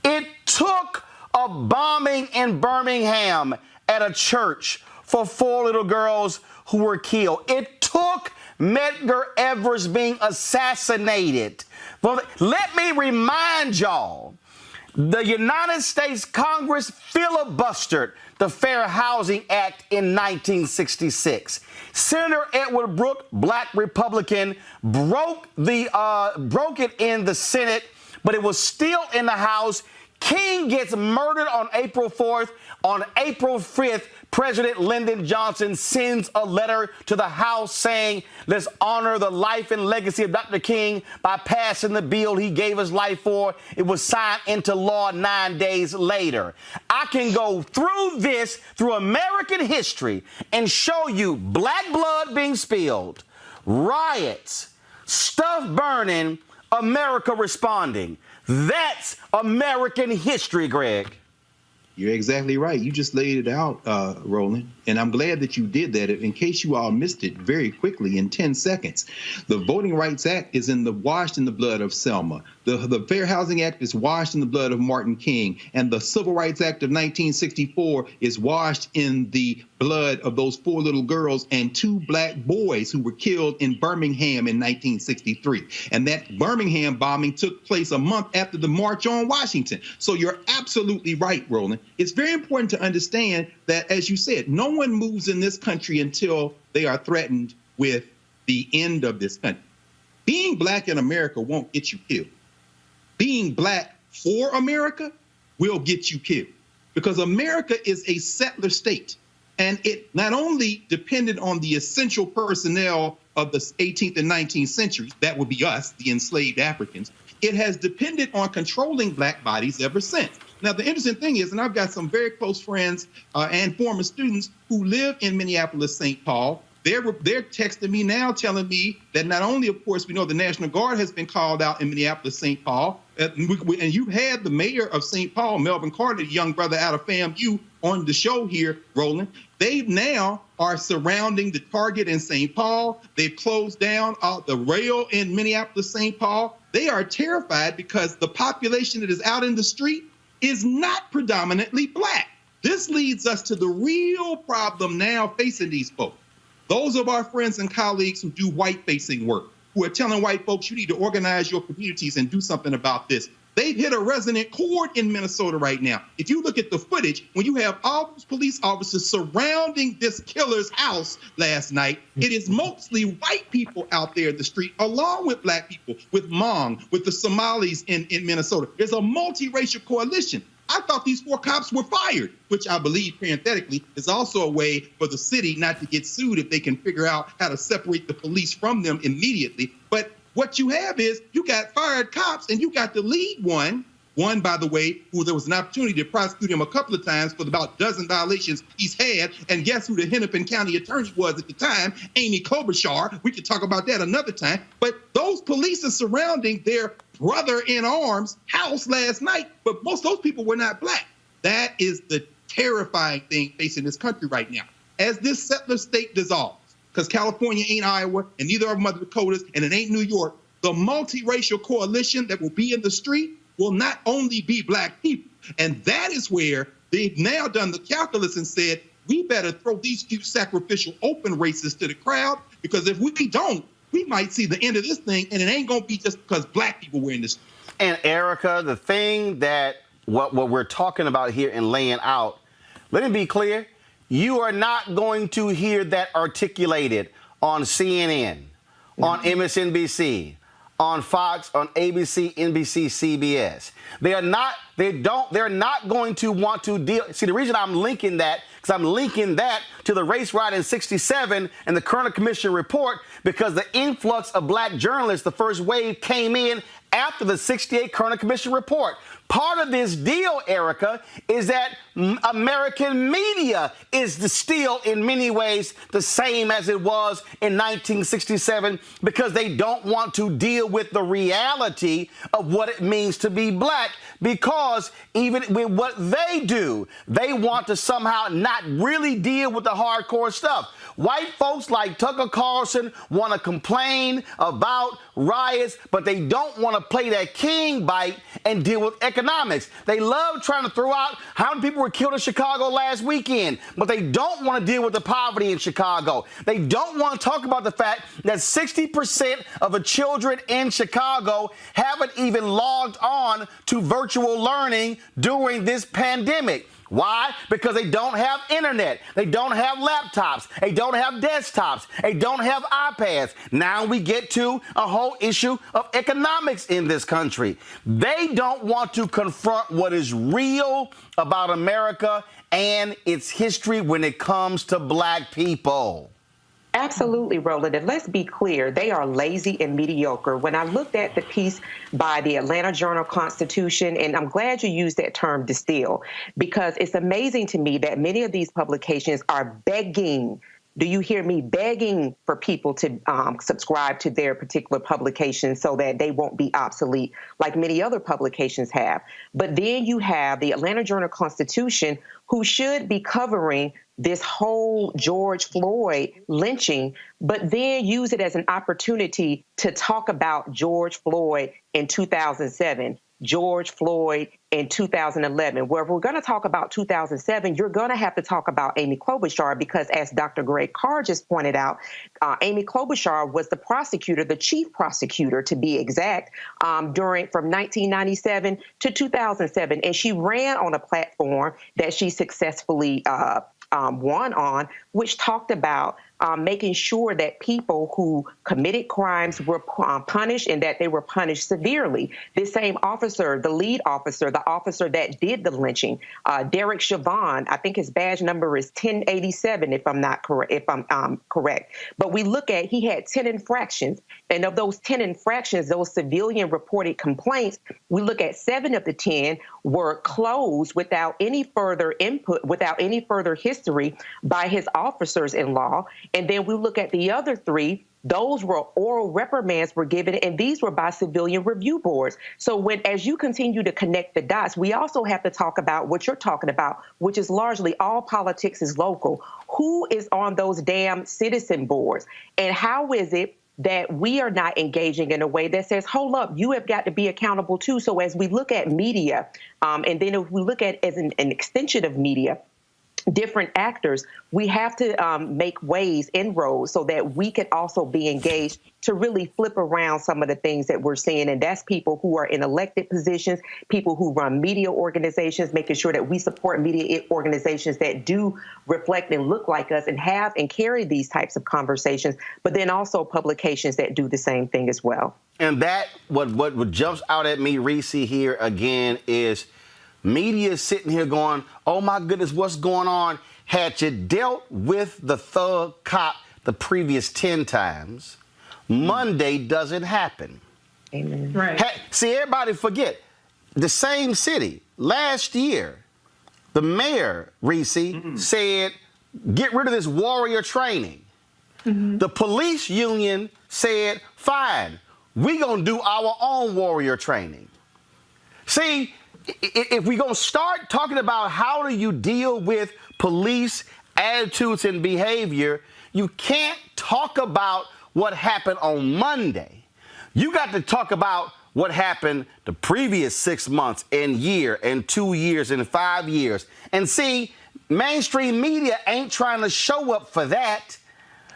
It took a bombing in Birmingham at a church for 4 little girls who were killed. It took Medgar Evers being assassinated. Well, let me remind y'all, the United States Congress filibustered the Fair Housing Act in 1966. Senator Edward Brooke, black Republican, broke it in the Senate, but it was still in the House. King gets murdered on April 4th. On April 5th, President Lyndon Johnson sends a letter to the House saying, let's honor the life and legacy of Dr. King by passing the bill he gave his life for. It was signed into law 9 days later. I can go through this, through American history, and show you black blood being spilled, riots, stuff burning, America responding. That's American history, Greg. You're exactly right. You just laid it out, Roland. And I'm glad that you did that. In case you all missed it very quickly in 10 seconds, the Voting Rights Act is washed in the blood of Selma. The Fair Housing Act is washed in the blood of Martin King. And the Civil Rights Act of 1964 is washed in the blood of those 4 little girls and 2 black boys who were killed in Birmingham in 1963. And that Birmingham bombing took place a month after the March on Washington. So you're absolutely right, Roland. It's very important to understand that, as you said, no one moves in this country until they are threatened with the end of this country. Being black in America won't get you killed. Being black for America will get you killed, because America is a settler state. And it not only depended on the essential personnel of the 18th and 19th centuries, that would be us, the enslaved Africans, it has depended on controlling black bodies ever since. Now, the interesting thing is, and I've got some very close friends and former students who live in Minneapolis, St. Paul. They're texting me now telling me that not only, of course, we know the National Guard has been called out in Minneapolis, St. Paul, and you've had the mayor of St. Paul, Melvin Carter, the young brother out of FAMU, on the show here, Roland. They now are surrounding the Target in St. Paul. They've closed down the rail in Minneapolis, St. Paul. They are terrified because the population that is out in the street is not predominantly black. This leads us to the real problem now facing these folks. Those of our friends and colleagues who do white-facing work, who are telling white folks, you need to organize your communities and do something about this. They've hit a resonant chord in Minnesota right now. If you look at the footage, when you have all those police officers surrounding this killer's house last night, it is mostly white people out there in the street, along with black people, with Hmong, with the Somalis in Minnesota. There's a multiracial coalition. I thought these 4 cops were fired, which I believe, parenthetically, is also a way for the city not to get sued if they can figure out how to separate the police from them immediately. But what you have is you got fired cops, and you got the lead one, by the way, who there was an opportunity to prosecute him a couple of times for about a dozen violations he's had. And guess who the Hennepin County attorney was at the time? Amy Klobuchar. We could talk about that another time. But those police are surrounding their brother-in-arms house last night, but most of those people were not black. That is the terrifying thing facing this country right now. As this settler state dissolves, because California ain't Iowa, and neither of them are the Dakotas, and it ain't New York, the multiracial coalition that will be in the street will not only be black people. And that is where they've now done the calculus and said, we better throw these few sacrificial open races to the crowd, because if we don't, we might see the end of this thing, and it ain't going to be just because black people were in this. And Erica, the thing that what we're talking about here and laying out, let me be clear, you are not going to hear that articulated on CNN, on MSNBC, on Fox, on ABC, NBC, CBS. They're not going to want to deal. See, the reason I'm linking that, because I'm linking that to the race riot in 67 and the Kerner Commission report, because the influx of black journalists, the first wave, came in after the 68 Kerner Commission report. Part of this deal, Erica, is that American media is still in many ways the same as it was in 1967, because they don't want to deal with the reality of what it means to be black, because even with what they do, they want to somehow not really deal with the hardcore stuff. White folks like Tucker Carlson want to complain about riots, but they don't want to play that king bite and deal with economics. They love trying to throw out how many people were killed in Chicago last weekend, but they don't want to deal with the poverty in Chicago. They don't want to talk about the fact that 60% of the children in Chicago haven't even logged on to virtual learning during this pandemic. Why? Because they don't have internet. They don't have laptops. They don't have desktops. They don't have iPads. Now we get to a whole issue of economics in this country. They don't want to confront what is real about America and its history when it comes to black people. Absolutely, Roland. And let's be clear, they are lazy and mediocre. When I looked at the piece by the Atlanta Journal-Constitution, and I'm glad you used that term distill, because it's amazing to me that many of these publications are begging, do you hear me, begging for people to subscribe to their particular publication so that they won't be obsolete like many other publications have. But then you have the Atlanta Journal-Constitution, who should be covering this whole George Floyd lynching, but then use it as an opportunity to talk about George Floyd in 2007, George Floyd in 2011. Where if we're going to talk about 2007, you're going to have to talk about Amy Klobuchar, because as Dr. Greg Carr just pointed out, Amy Klobuchar was the prosecutor, the chief prosecutor to be exact, from 1997 to 2007. And she ran on a platform that she successfully won on, which talked about making sure that people who committed crimes were punished, and that they were punished severely. This same officer, the lead officer, the officer that did the lynching, Derek Chauvin, I think his badge number is 1087, if I'm not correct, correct. But we look at, he had 10 infractions, and of those 10 infractions, those civilian reported complaints, we look at 7 of the 10 were closed without any further input, without any further history by his officers-in-law. And then we look at the other 3, those were oral reprimands were given, and these were by civilian review boards. So as you continue to connect the dots, we also have to talk about what you're talking about, which is largely all politics is local. Who is on those damn citizen boards? And how is it that we are not engaging in a way that says, hold up, you have got to be accountable too? So as we look at media, and then if we look at as an extension of media, different actors, we have to make ways, inroads, so that we could also be engaged to really flip around some of the things that we're seeing. And that's people who are in elected positions, people who run media organizations, making sure that we support media organizations that do reflect and look like us and have and carry these types of conversations, but then also publications that do the same thing as well. And that, what jumps out at me, Reese, here again, is media sitting here going, oh my goodness, what's going on? Had you dealt with the thug cop the previous 10 times, Monday doesn't happen. Amen. Right. See, everybody forget, the same city, last year, the mayor, Reese, said, get rid of this warrior training. The police union said, fine, we're going to do our own warrior training. See, if we're going to start talking about how do you deal with police attitudes and behavior, you can't talk about what happened on Monday. You got to talk about what happened the previous 6 months and year and 2 years and 5 years. And see, mainstream media ain't trying to show up for that,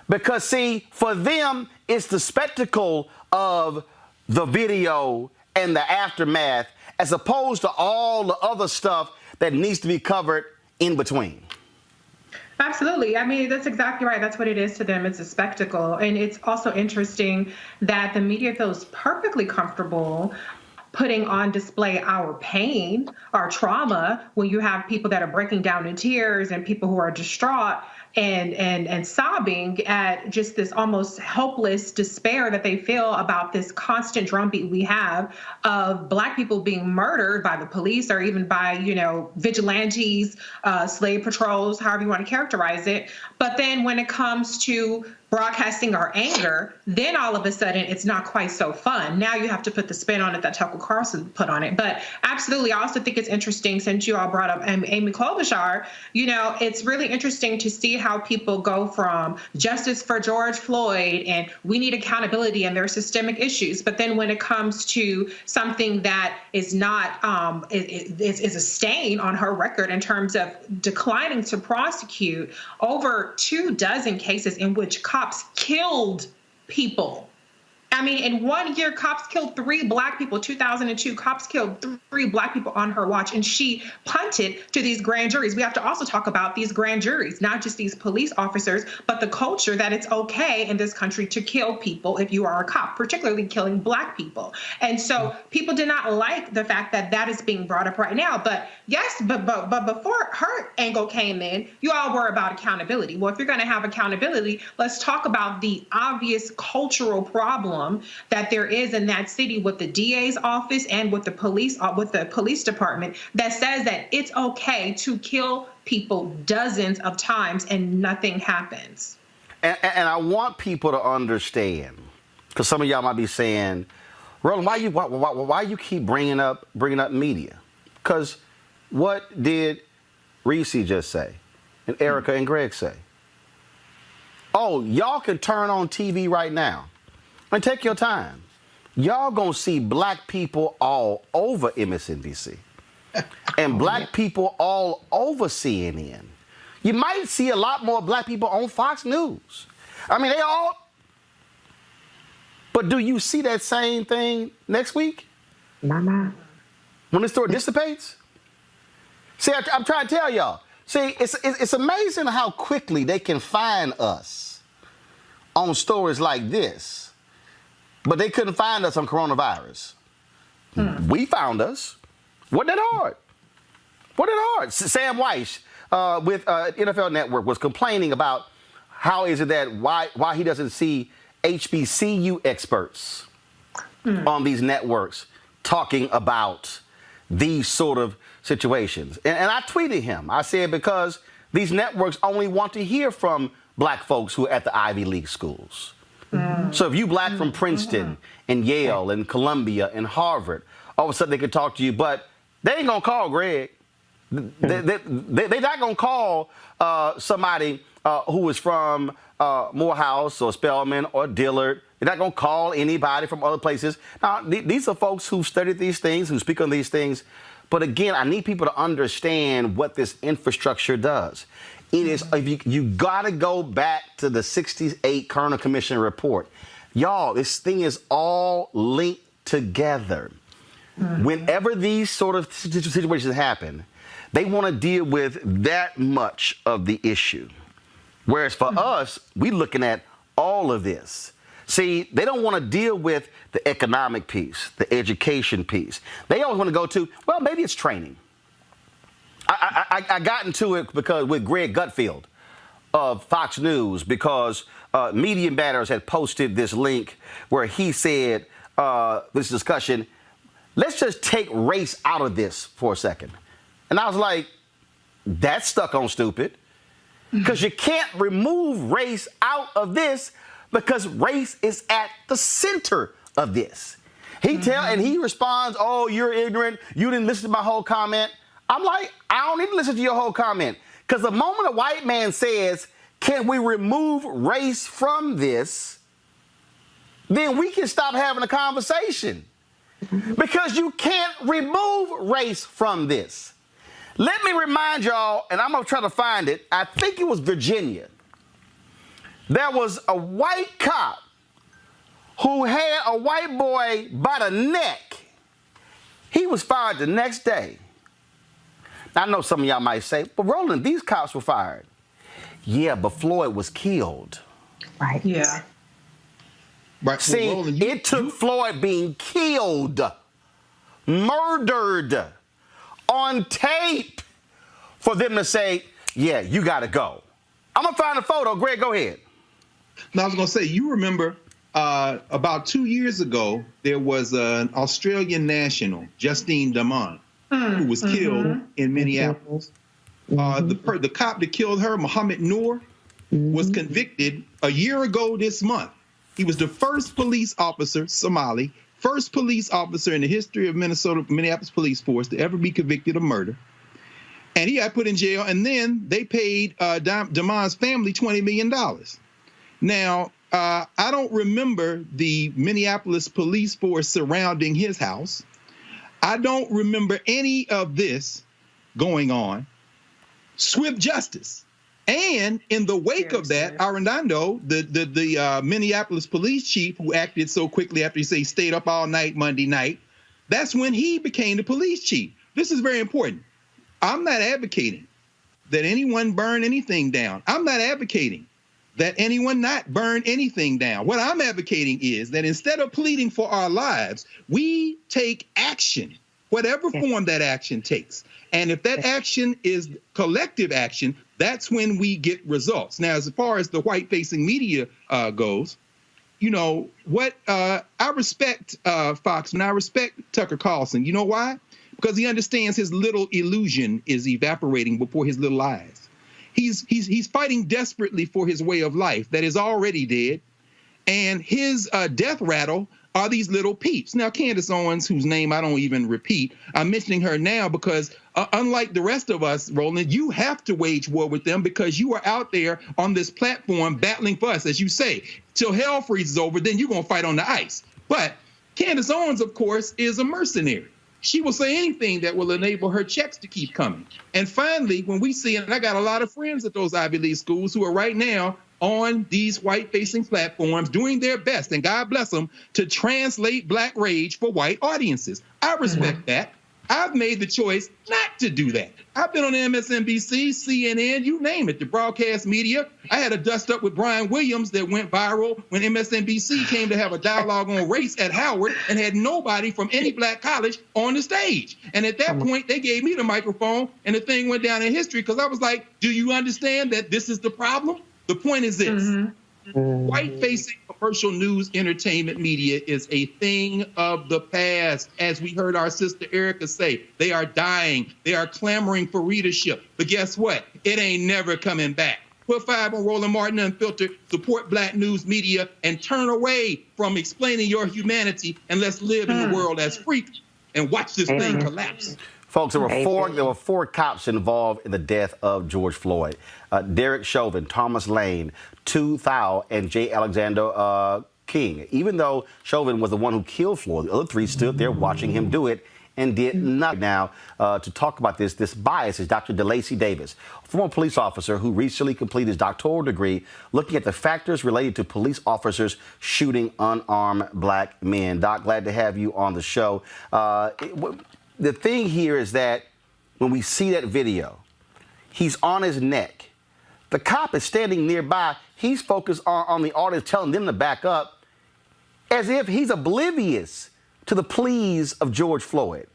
because see, for them, it's the spectacle of the video and the aftermath as opposed to all the other stuff that needs to be covered in between. Absolutely. I mean, that's exactly right. That's what it is to them. It's a spectacle. And it's also interesting that the media feels perfectly comfortable putting on display our pain, our trauma, when you have people that are breaking down in tears and people who are distraught and sobbing at just this almost helpless despair that they feel about this constant drumbeat we have of Black people being murdered by the police or even by, vigilantes, slave patrols, however you want to characterize it. But then when it comes to broadcasting our anger, then all of a sudden it's not quite so fun. Now you have to put the spin on it that Tucker Carlson put on it. But absolutely, I also think it's interesting, since you all brought up Amy Klobuchar, it's really interesting to see how people go from justice for George Floyd and we need accountability and there are systemic issues. But then when it comes to something that is not, is a stain on her record in terms of declining to prosecute over 24 cases in which cops killed people. I mean, in 1 year, cops killed 3 Black people. 2002, cops killed 3 Black people on her watch, and she punted to these grand juries. We have to also talk about these grand juries, not just these police officers, but the culture that it's okay in this country to kill people if you are a cop, particularly killing Black people. And so people did not like the fact that that is being brought up right now. But yes, but before her angle came in, you all were about accountability. Well, if you're going to have accountability, let's talk about the obvious cultural problem that there is in that city with the DA's office and with the police department that says that it's okay to kill people dozens of times and nothing happens. And I want people to understand, because some of y'all might be saying, Roland, why you keep bringing up media? Because what did Reese just say, and Erica and Greg say? Oh, y'all can turn on TV right now. And take your time. Y'all gonna see Black people all over MSNBC and Black people all over CNN. You might see a lot more Black people on Fox News. I mean, but do you see that same thing next week? Mama. When the story dissipates? See, I'm trying to tell y'all. See, it's amazing how quickly they can find us on stories like this. But they couldn't find us on coronavirus. We found us. Wasn't that hard? Wasn't that hard? Sam Weiss with NFL Network was complaining about how is it that why he doesn't see HBCU experts on these networks talking about these sort of situations. And I tweeted him. I said, because these networks only want to hear from Black folks who are at the Ivy League schools. So if you Black from Princeton and Yale and Columbia and Harvard, all of a sudden they could talk to you, but they ain't gonna call Greg. They're not gonna call somebody who is from Morehouse or Spelman or Dillard. They're not gonna call anybody from other places. Now, these are folks who've studied these things, who speak on these things. But again, I need people to understand what this infrastructure does. It is, you got to go back to the 68 Kerner Commission report. Y'all, this thing is all linked together. Whenever these sort of situations happen, they want to deal with that much of the issue. Whereas for us, we looking at all of this. See, they don't want to deal with the economic piece, the education piece. They always want to go to, well, maybe it's training. I got into it because with Greg Gutfeld of Fox News, because Media Matters had posted this link where he said, this discussion, let's just take race out of this for a second. And I was like, that's stuck on stupid, because you can't remove race out of this because race is at the center of this. And he responds, oh, you're ignorant. You didn't listen to my whole comment. I'm like, I don't need to listen to your whole comment. Because the moment a white man says, can we remove race from this, then we can stop having a conversation. Because you can't remove race from this. Let me remind y'all, and I'm going to try to find it. I think it was Virginia. There was a white cop who had a white boy by the neck. He was fired the next day. Now, I know some of y'all might say, but Roland, these cops were fired. Yeah, but Floyd was killed. Right. Yeah. Right. See, well, Roland, it took Floyd being killed, murdered on tape for them to say, yeah, you got to go. I'm going to find a photo. Greg, go ahead. Now, I was going to say, you remember about 2 years ago, there was an Australian national, Justine Damon, who was killed in Minneapolis. The cop that killed her, Mohammed Noor, was convicted a year ago this month. He was the first police officer, Somali, first police officer in the history of Minneapolis police force to ever be convicted of murder. And he got put in jail, and then they paid Damon's family $20 million. Now, I don't remember the Minneapolis police force surrounding his house. I don't remember any of this going on. Swift justice. And in the wake of that, Arredondo, the Minneapolis police chief who acted so quickly after he stayed up all night Monday night, that's when he became the police chief. This is very important. I'm not advocating that anyone burn anything down. I'm not advocating that anyone not burn anything down. What I'm advocating is that instead of pleading for our lives, we take action, whatever form that action takes. And if that action is collective action, that's when we get results. Now, as far as the white-facing media goes, you know, what I respect Fox and I respect Tucker Carlson. You know why? Because he understands his little illusion is evaporating before his little eyes. He's fighting desperately for his way of life that is already dead. And his death rattle are these little peeps. Now, Candace Owens, whose name I don't even repeat, I'm mentioning her now because unlike the rest of us, Roland, you have to wage war with them because you are out there on this platform battling for us, as you say. Till hell freezes over, then you're going to fight on the ice. But Candace Owens, of course, is a mercenary. She will say anything that will enable her checks to keep coming. And finally, when we see, and I got a lot of friends at those Ivy League schools who are right now on these white-facing platforms doing their best, and God bless them, to translate black rage for white audiences. I respect that. I've made the choice not to do that. I've been on MSNBC, CNN, you name it, the broadcast media. I had a dust-up with Brian Williams that went viral when MSNBC came to have a dialogue on race at Howard and had nobody from any black college on the stage. And at that point, they gave me the microphone, and the thing went down in history because I was like, do you understand that this is the problem? The point is this. White-facing commercial news entertainment media is a thing of the past. As we heard our sister Erica say, they are dying. They are clamoring for readership. But guess what? It ain't never coming back. Put 5 on Roland Martin Unfiltered, support black news media, and turn away from explaining your humanity, and let's live in the world as free and watch this thing collapse. Folks, there were four cops involved in the death of George Floyd. Derek Chauvin, Thomas Lane, Tu Thao, and J. Alexander King. Even though Chauvin was the one who killed Floyd, the other three stood there watching him do it and did nothing. Now, to talk about this bias is Dr. DeLacy Davis, a former police officer who recently completed his doctoral degree looking at the factors related to police officers shooting unarmed black men. Doc, glad to have you on the show. The thing here is that when we see that video, he's on his neck. The cop is standing nearby. He's focused on the audience, telling them to back up, as if he's oblivious to the pleas of George Floyd.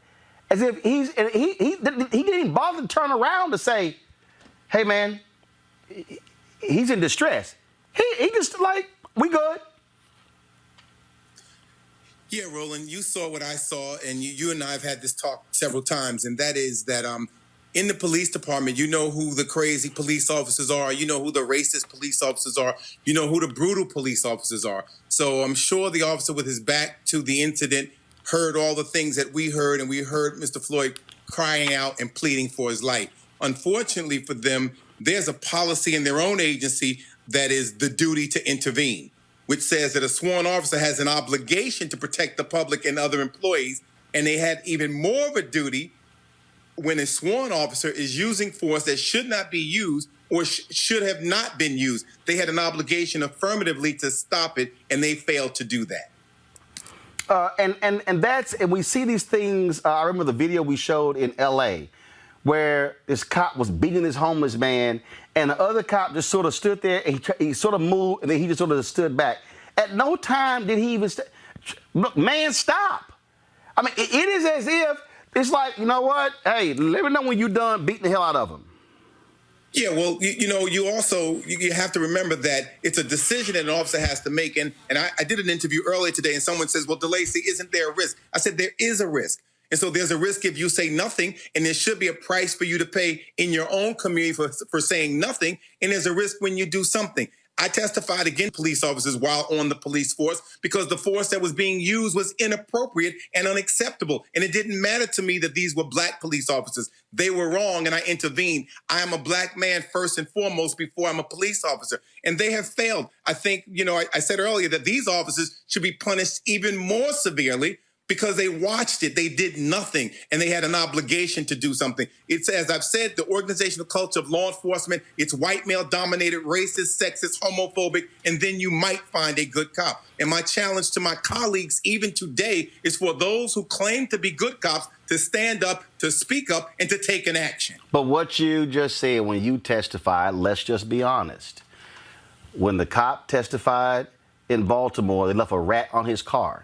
As if he didn't even bother to turn around to say, hey, man, he's in distress. He just like, we good. Yeah, Roland, you saw what I saw, and you and I have had this talk several times, and that is that in the police department, you know who the crazy police officers are, you know who the racist police officers are, you know who the brutal police officers are. So I'm sure the officer with his back to the incident heard all the things that we heard, and we heard Mr. Floyd crying out and pleading for his life. Unfortunately for them, there's a policy in their own agency that is the duty to intervene, which says that a sworn officer has an obligation to protect the public and other employees, and they had even more of a duty when a sworn officer is using force that should not be used or should have not been used. They had an obligation affirmatively to stop it, and they failed to do that. And we see these things. I remember the video we showed in L.A. where this cop was beating this homeless man, and the other cop just sort of stood there, and he sort of moved, and then he just sort of stood back. At no time did he even look, man, stop. I mean, it is as if it's like, you know what? Hey, let me know when you're done beating the hell out of him. Yeah, well, you also have to remember that it's a decision that an officer has to make. And I did an interview earlier today, and someone says, well, DeLacy, isn't there a risk? I said, there is a risk. And so there's a risk if you say nothing, and there should be a price for you to pay in your own community for saying nothing. And there's a risk when you do something. I testified against police officers while on the police force because the force that was being used was inappropriate and unacceptable. And it didn't matter to me that these were black police officers. They were wrong, and I intervened. I am a black man first and foremost before I'm a police officer. And they have failed. I think, I said earlier that these officers should be punished even more severely because they watched it, they did nothing, and they had an obligation to do something. It's, as I've said, the organizational culture of law enforcement, it's white male-dominated, racist, sexist, homophobic, and then you might find a good cop. And my challenge to my colleagues, even today, is for those who claim to be good cops to stand up, to speak up, and to take an action. But what you just said when you testified, let's just be honest. When the cop testified in Baltimore, they left a rat on his car.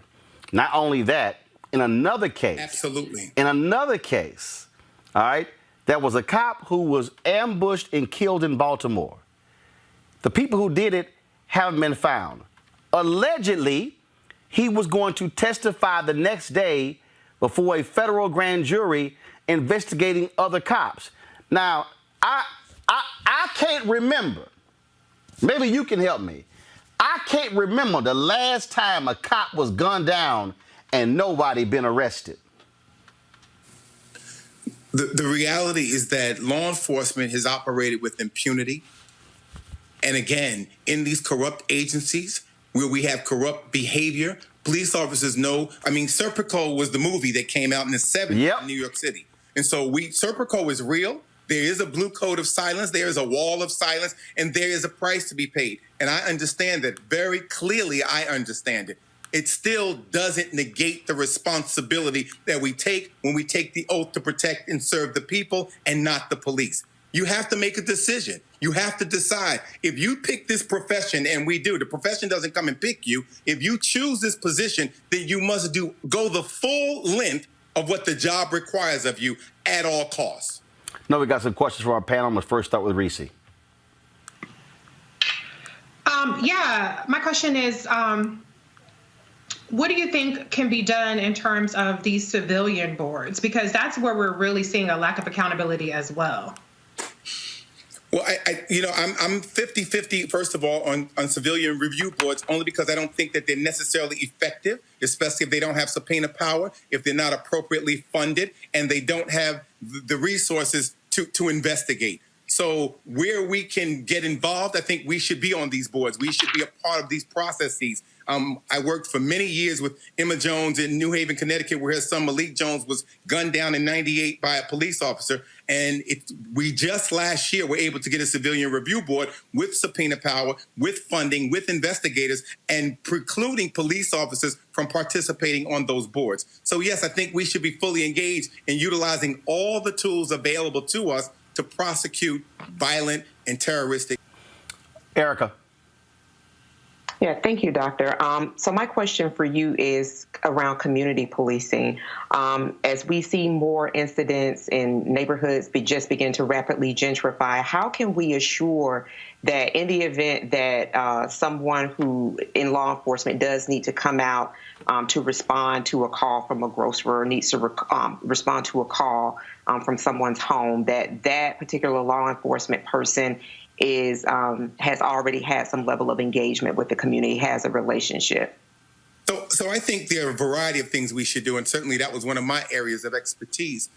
Not only that, in another case. Absolutely. In another case, all right, there was a cop who was ambushed and killed in Baltimore. The people who did it haven't been found. Allegedly, he was going to testify the next day before a federal grand jury investigating other cops. Now, I can't remember. Maybe you can help me. I can't remember the last time a cop was gunned down and nobody been arrested. The reality is that law enforcement has operated with impunity. And again, in these corrupt agencies where we have corrupt behavior, police officers know. I mean, Serpico was the movie that came out in the 70s in New York City. And so Serpico is real. There is a blue code of silence. There is a wall of silence, and there is a price to be paid. And I understand that very clearly. I understand it. It still doesn't negate the responsibility that we take when we take the oath to protect and serve the people and not the police. You have to make a decision. You have to decide. If you pick this profession, and we do, the profession doesn't come and pick you. If you choose this position, then you must go the full length of what the job requires of you at all costs. No, we got some questions from our panel. Let's first start with Reese. My question is, what do you think can be done in terms of these civilian boards? Because that's where we're really seeing a lack of accountability as well. Well, I'm 50-50, first of all, on civilian review boards, only because I don't think that they're necessarily effective, especially if they don't have subpoena power, if they're not appropriately funded, and they don't have the resources to investigate. So where we can get involved, I think we should be on these boards. We should be a part of these processes. I worked for many years with Emma Jones in New Haven, Connecticut, where her son Malik Jones was gunned down in '98 by a police officer. And we just last year were able to get a civilian review board with subpoena power, with funding, with investigators, and precluding police officers from participating on those boards. So, yes, I think we should be fully engaged in utilizing all the tools available to us to prosecute violent and terroristic. Erica. Yeah, thank you, Doctor. So my question for you is around community policing. As we see more incidents in neighborhoods just begin to rapidly gentrify, how can we assure that in the event that someone who in law enforcement does need to come out to respond to a call from a grocer or needs to respond to a call from someone's home, that particular law enforcement person has already had some level of engagement with the community, has a relationship? So I think there are a variety of things we should do, and certainly that was one of my areas of expertise.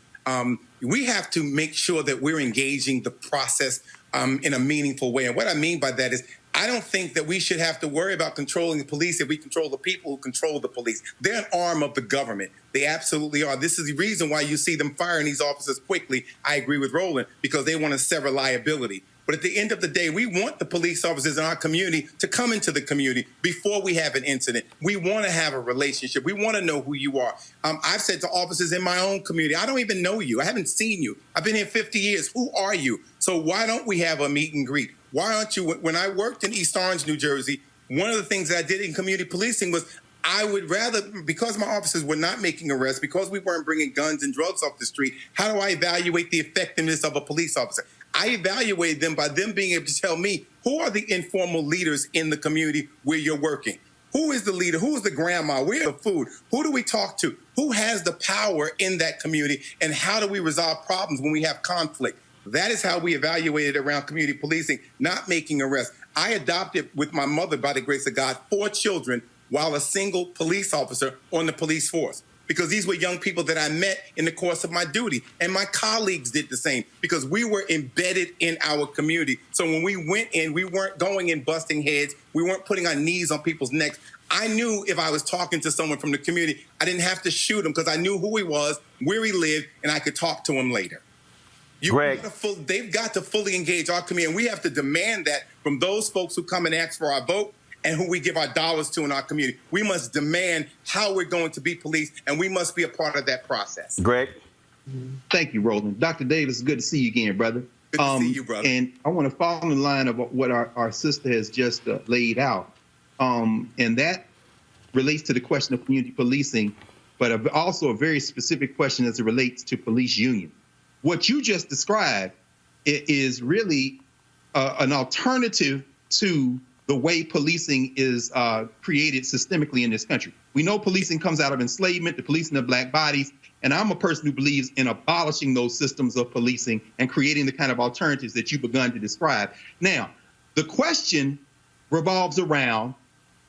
We have to make sure that we're engaging the process in a meaningful way. And what I mean by that is I don't think that we should have to worry about controlling the police if we control the people who control the police. They're an arm of the government. They absolutely are. This is the reason why you see them firing these officers quickly. I agree with Roland, because they want to sever liability. But at the end of the day, we want the police officers in our community to come into the community before we have an incident. We want to have a relationship. We want to know who you are. I've said to officers in my own community, I don't even know you. I haven't seen you. I've been here 50 years. Who are you? So why don't we have a meet and greet? Why aren't you? When I worked in East Orange, New Jersey, one of the things that I did in community policing was I would rather, because my officers were not making arrests, because we weren't bringing guns and drugs off the street, how do I evaluate the effectiveness of a police officer? I evaluate them by them being able to tell me who are the informal leaders in the community where you're working. Who is the leader? Who is the grandma? Where's the food? Who do we talk to? Who has the power in that community? And how do we resolve problems when we have conflict? That is how we evaluate it around community policing, not making arrests. I adopted with my mother, by the grace of God, 4 children while a single police officer on the police force, because these were young people that I met in the course of my duty. And my colleagues did the same, because we were embedded in our community. So when we went in, we weren't going in busting heads. We weren't putting our knees on people's necks. I knew if I was talking to someone from the community, I didn't have to shoot him, because I knew who he was, where he lived, and I could talk to him later. They've got to fully engage our community, and we have to demand that from those folks who come and ask for our vote and who we give our dollars to in our community. We must demand how we're going to be policed, and we must be a part of that process. Greg? Thank you, Roland. Dr. Davis, it's good to see you again, brother. Good to see you, brother. And I want to follow in line of what our sister has just laid out. And that relates to the question of community policing, but also a very specific question as it relates to police union. What you just described is really an alternative to the way policing is created systemically in this country. We know policing comes out of enslavement, the policing of black bodies, and I'm a person who believes in abolishing those systems of policing and creating the kind of alternatives that you've begun to describe. Now, the question revolves around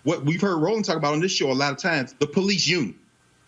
what we've heard Roland talk about on this show a lot of times, the police union.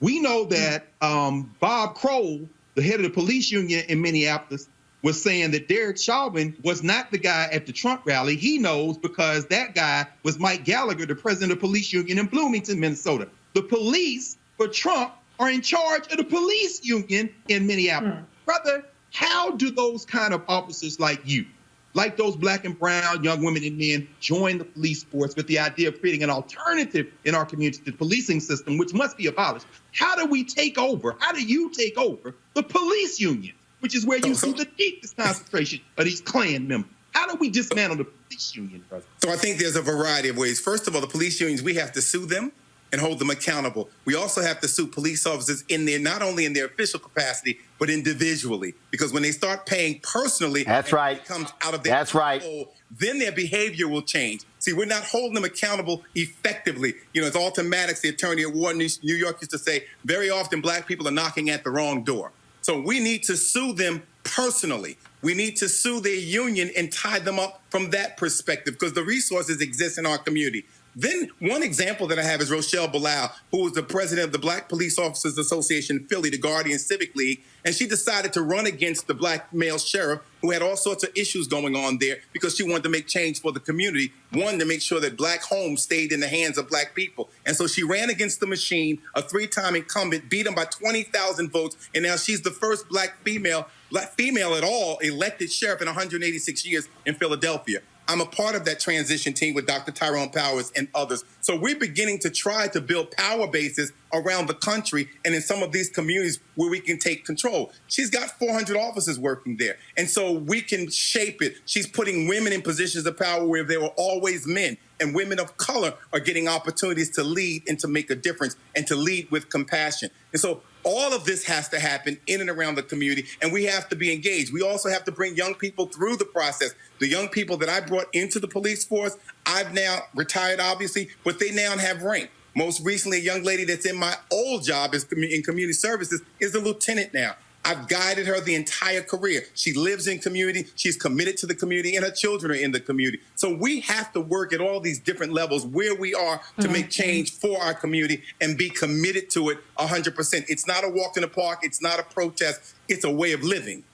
We know that Bob Kroll, the head of the police union in Minneapolis, was saying that Derek Chauvin was not the guy at the Trump rally. He knows because that guy was Mike Gallagher, the president of the police union in Bloomington, Minnesota. The police for Trump are in charge of the police union in Minneapolis. Brother, how do those kind of officers like you, like those black and brown young women and men, join the police force with the idea of creating an alternative in our community to the policing system, which must be abolished? How do we take over? How do you take over the police union, which is where you see the deepest concentration of these Klan members? How do we dismantle the police union, brother? So I think there's a variety of ways. First of all, the police unions, we have to sue them and hold them accountable. We also have to sue police officers in their, not only in their official capacity, but individually. Because when they start paying personally, that's right, it comes out of their control, then their behavior will change. See, we're not holding them accountable effectively. You know, it's Alton Maddox, the attorney at War, New York, used to say, very often black people are knocking at the wrong door. So we need to sue them personally. We need to sue their union and tie them up from that perspective, because the resources exist in our community. Then one example that I have is Rochelle Bilal, who was the president of the Black Police Officers Association in Philly, the Guardian Civic League, and she decided to run against the black male sheriff who had all sorts of issues going on there because she wanted to make change for the community, one, to make sure that black homes stayed in the hands of black people. And so she ran against the machine, a 3-time incumbent, beat him by 20,000 votes, and now she's the first black female at all elected sheriff in 186 years in Philadelphia. I'm a part of that transition team with Dr. Tyrone Powers and others. So we're beginning to try to build power bases around the country and in some of these communities where we can take control. She's got 400 officers working there. And so we can shape it. She's putting women in positions of power where there were always men. And women of color are getting opportunities to lead and to make a difference and to lead with compassion. And so all of this has to happen in and around the community, and we have to be engaged. We also have to bring young people through the process. The young people that I brought into the police force, I've now retired, obviously, but they now have rank. Most recently, a young lady that's in my old job in community services is a lieutenant now. I've guided her the entire career. She lives in community. She's committed to the community, and her children are in the community. So we have to work at all these different levels where we are to make change for our community and be committed to it 100%. It's not a walk in the park. It's not a protest. It's a way of living.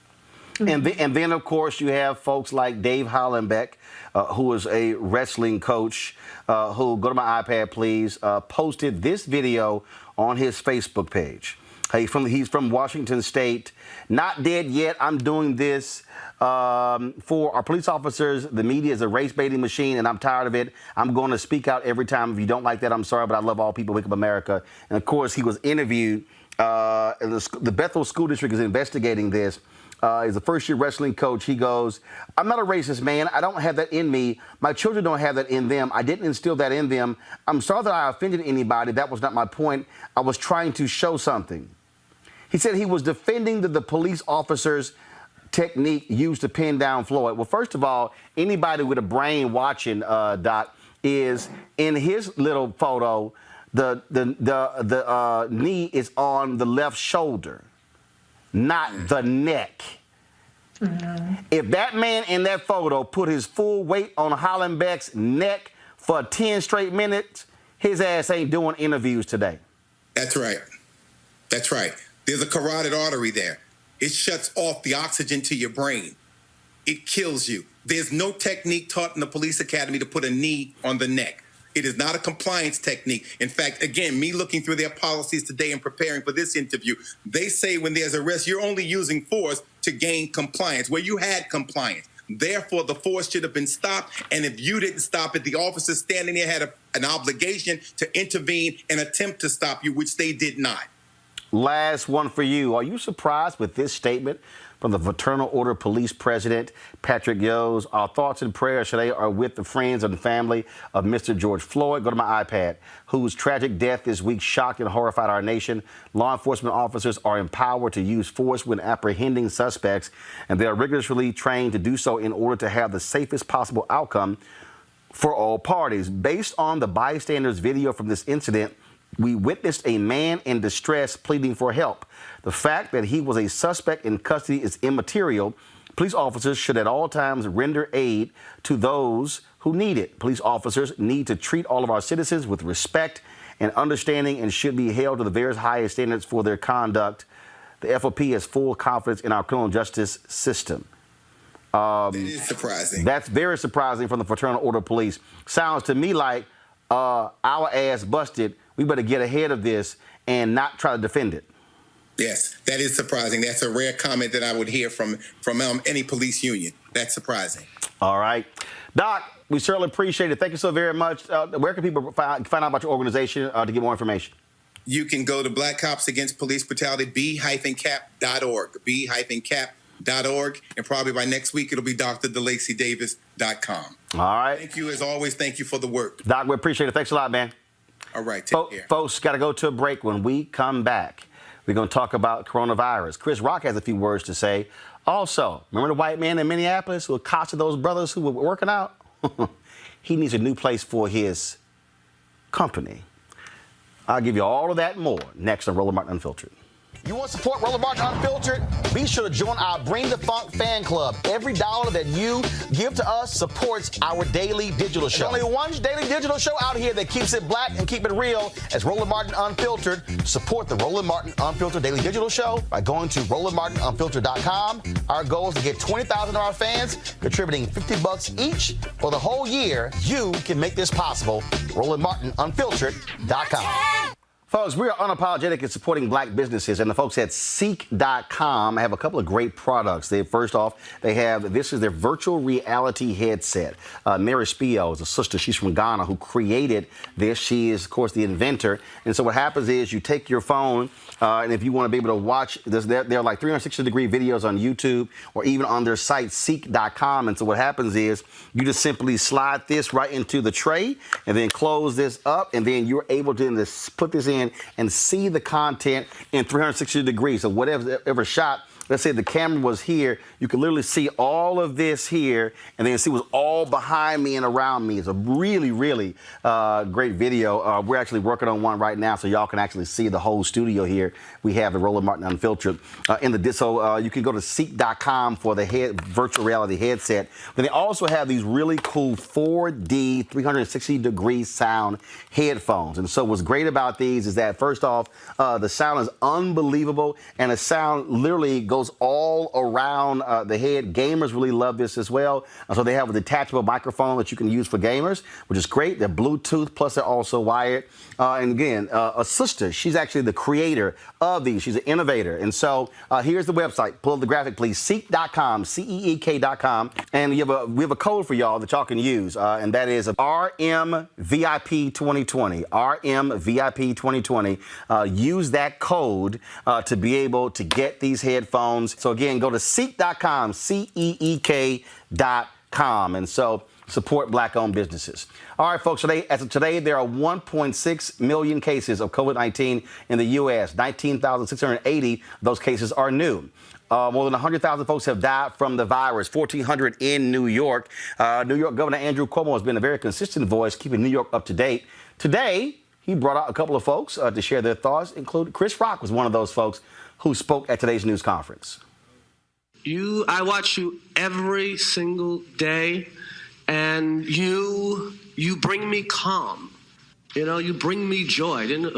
And then, of course, you have folks like Dave Hollenbeck, who is a wrestling coach, who, go to my iPad, please, posted this video on his Facebook page. He's from Washington State. Not dead yet. I'm doing this for our police officers. The media is a race baiting machine, and I'm tired of it. I'm going to speak out every time. If you don't like that, I'm sorry, but I love all people. Wake Up America. And, of course, he was interviewed. The Bethel School District is investigating this. He's a first-year wrestling coach. He goes, I'm not a racist, man. I don't have that in me. My children don't have that in them. I didn't instill that in them. I'm sorry that I offended anybody. That was not my point. I was trying to show something. He said he was defending the police officer's technique used to pin down Floyd. Well, first of all, anybody with a brain watching, Doc, is in his little photo, the knee is on the left shoulder, not the neck. If that man in that photo put his full weight on Hollenbeck's neck for 10 straight minutes, his ass ain't doing interviews today. That's right. That's right. There's a carotid artery there. It shuts off the oxygen to your brain. It kills you. There's no technique taught in the police academy to put a knee on the neck. It is not a compliance technique. In fact, again, me looking through their policies today and preparing for this interview, they say when there's arrest, you're only using force to gain compliance, where you had compliance. Therefore, the force should have been stopped. And if you didn't stop it, the officers standing there had an obligation to intervene and attempt to stop you, which they did not. Last one for you. Are you surprised with this statement from the Fraternal Order Police President, Patrick Yos? Our thoughts and prayers today are with the friends and family of Mr. George Floyd. Go to my iPad, whose tragic death this week shocked and horrified our nation. Law enforcement officers are empowered to use force when apprehending suspects, and they are rigorously trained to do so in order to have the safest possible outcome for all parties. Based on the bystanders' video from this incident, we witnessed a man in distress pleading for help. The fact that he was a suspect in custody is immaterial. Police officers should at all times render aid to those who need it. Police officers need to treat all of our citizens with respect and understanding and should be held to the very highest standards for their conduct. The FOP has full confidence in our criminal justice system. That is surprising. That's very surprising from the Fraternal Order Police. Sounds to me like our ass busted. We better get ahead of this and not try to defend it. Yes, that is surprising. That's a rare comment that I would hear from any police union. That's surprising. All right. Doc, we certainly appreciate it. Thank you so very much. Where can people find out about your organization to get more information? You can go to Black Cops Against Police Brutality, b-cap.org, b-cap.org, and probably by next week it'll be drdelaceydavis.com. All right. Thank you, as always. Thank you for the work. Doc, we appreciate it. Thanks a lot, man. All right, take care. Folks, got to go to a break. When we come back, we're going to talk about coronavirus. Chris Rock has a few words to say. Also, remember the white man in Minneapolis who accosted those brothers who were working out? He needs a new place for his company. I'll give you all of that and more next on Roland Martin Unfiltered. You want to support Roland Martin Unfiltered? Be sure to join our Bring the Funk fan club. Every dollar that you give to us supports our daily digital show. There's only one daily digital show out here that keeps it black and keep it real as Roland Martin Unfiltered. Support the Roland Martin Unfiltered daily digital show by going to RolandMartinUnfiltered.com. Our goal is to get 20,000 of our fans contributing $50 each for the whole year. You can make this possible. RolandMartinUnfiltered.com. Folks, we are unapologetic in supporting black businesses, and the folks at Ceek.com have a couple of great products. First off, this is their virtual reality headset. Mary Spio is a sister. She's from Ghana who created this. She is, of course, the inventor. And so what happens is you take your phone, and if you want to be able to watch this, there are like 360-degree videos on YouTube or even on their site, Ceek.com. And so what happens is you just simply slide this right into the tray and then close this up, and then you're able to put this in and see the content in 360 degrees. So whatever shot, let's say the camera was here, you can literally see all of this here and then see what's all behind me and around me. It's a really, really great video. We're actually working on one right now so y'all can actually see the whole studio here. We have the Roland Martin Unfiltered so you can go to Ceek.com for the virtual reality headset. But they also have these really cool 4D 360-degree sound headphones. And so what's great about these is that, first off, the sound is unbelievable, and the sound literally goes goes all around the head. Gamers really love this as well. So they have a detachable microphone that you can use for gamers, which is great. They're Bluetooth, plus they're also wired. And again, a sister, she's actually the creator of these. She's an innovator. And so here's the website. Pull up the graphic, please. Ceek.com, CEEK.com. And we have a code for y'all that y'all can use. And that is RMVIP 2020. RMVIP 2020. Use that code to be able to get these headphones. So again, go to Ceek.com, CEEK.com. And so support black-owned businesses. All right, folks, as of today, there are 1.6 million cases of COVID-19 in the U.S. 19,680 of those cases are new. More than 100,000 folks have died from the virus, 1,400 in New York. New York Governor Andrew Cuomo has been a very consistent voice, keeping New York up to date. Today, he brought out a couple of folks to share their thoughts, including Chris Rock was one of those folks who spoke at today's news conference. I watch you every single day, and you bring me calm. You know, you bring me joy. Didn't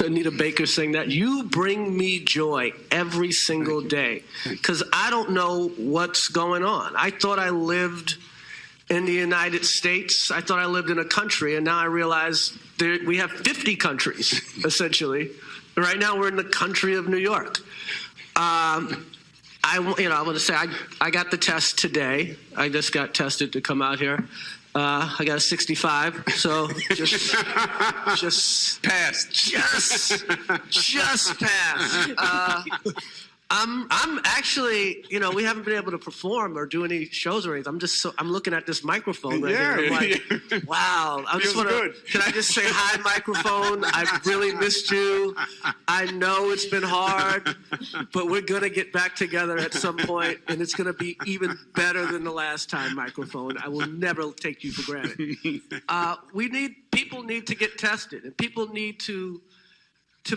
Anita Baker sing that? You bring me joy every single day, because I don't know what's going on. I thought I lived in the United States. I thought I lived in a country, and now I realize we have 50 countries, essentially. Right now, we're in the country of New York. I want to say I got the test today. I just got tested to come out here. I got a 65, so just passed. Just passed. I'm actually, we haven't been able to perform or do any shows or anything. I'm looking at this microphone right here. I'm like, wow. Can I just say hi, microphone? I've really missed you. I know it's been hard, but we're going to get back together at some point, and it's going to be even better than the last time, microphone. I will never take you for granted. People need to get tested, and people need to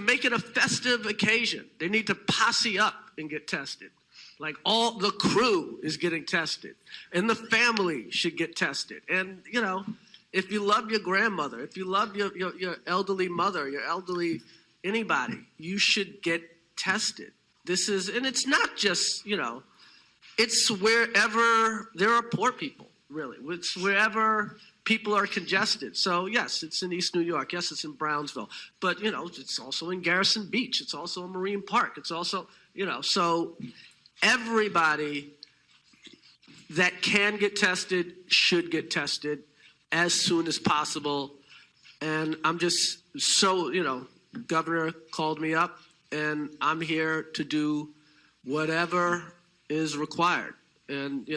make it a festive occasion. They need to posse up and get tested. Like all the crew is getting tested, and the family should get tested. And, if you love your grandmother, if you love your elderly mother, your elderly anybody, you should get tested. And it's not just, it's wherever there are poor people, really. It's wherever people are congested. So, yes, it's in East New York. Yes, it's in Brownsville. But, it's also in Garrison Beach. It's also in Marine Park. It's also, so everybody that can get tested should get tested as soon as possible. And I'm just so, Governor called me up, and I'm here to do whatever is required. And,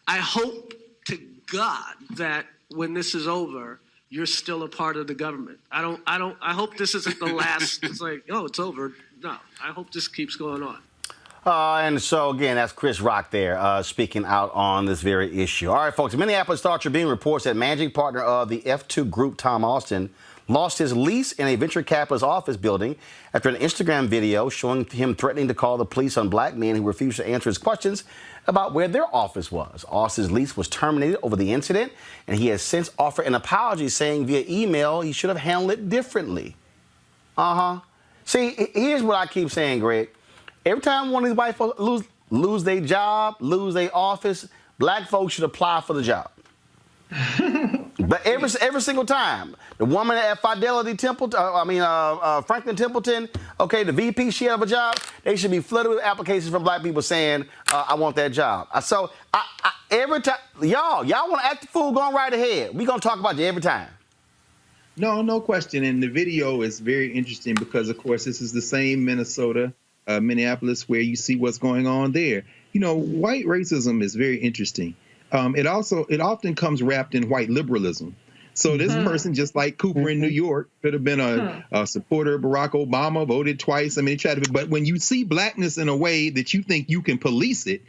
I hope to God that when this is over, you're still a part of the government. I hope this isn't the last. It's like, it's over. No, I hope this keeps going on. And so, again, that's Chris Rock there speaking out on this very issue. All right, folks, Minneapolis Star-Tribune reports that managing partner of the F2 Group, Tom Austin, lost his lease in a venture capitalist office building after an Instagram video showing him threatening to call the police on black men who refused to answer his questions about where their office was. Austin's lease was terminated over the incident, and he has since offered an apology, saying via email he should have handled it differently. See, here's what I keep saying, Greg. Every time one of these white folks lose their job, lose their office, black folks should apply for the job. But every single time, the woman at Fidelity Franklin Templeton, okay, the VP, she have a job, they should be flooded with applications from black people saying, I want that job. So every time, y'all want to act the fool, going right ahead. We going to talk about you every time. No question. And the video is very interesting because, of course, this is the same Minneapolis, where you see what's going on there. White racism is very interesting. It often comes wrapped in white liberalism. So this person, just like Cooper in New York, could have been a supporter of Barack Obama, voted twice. He tried to. But when you see blackness in a way that you think you can police it,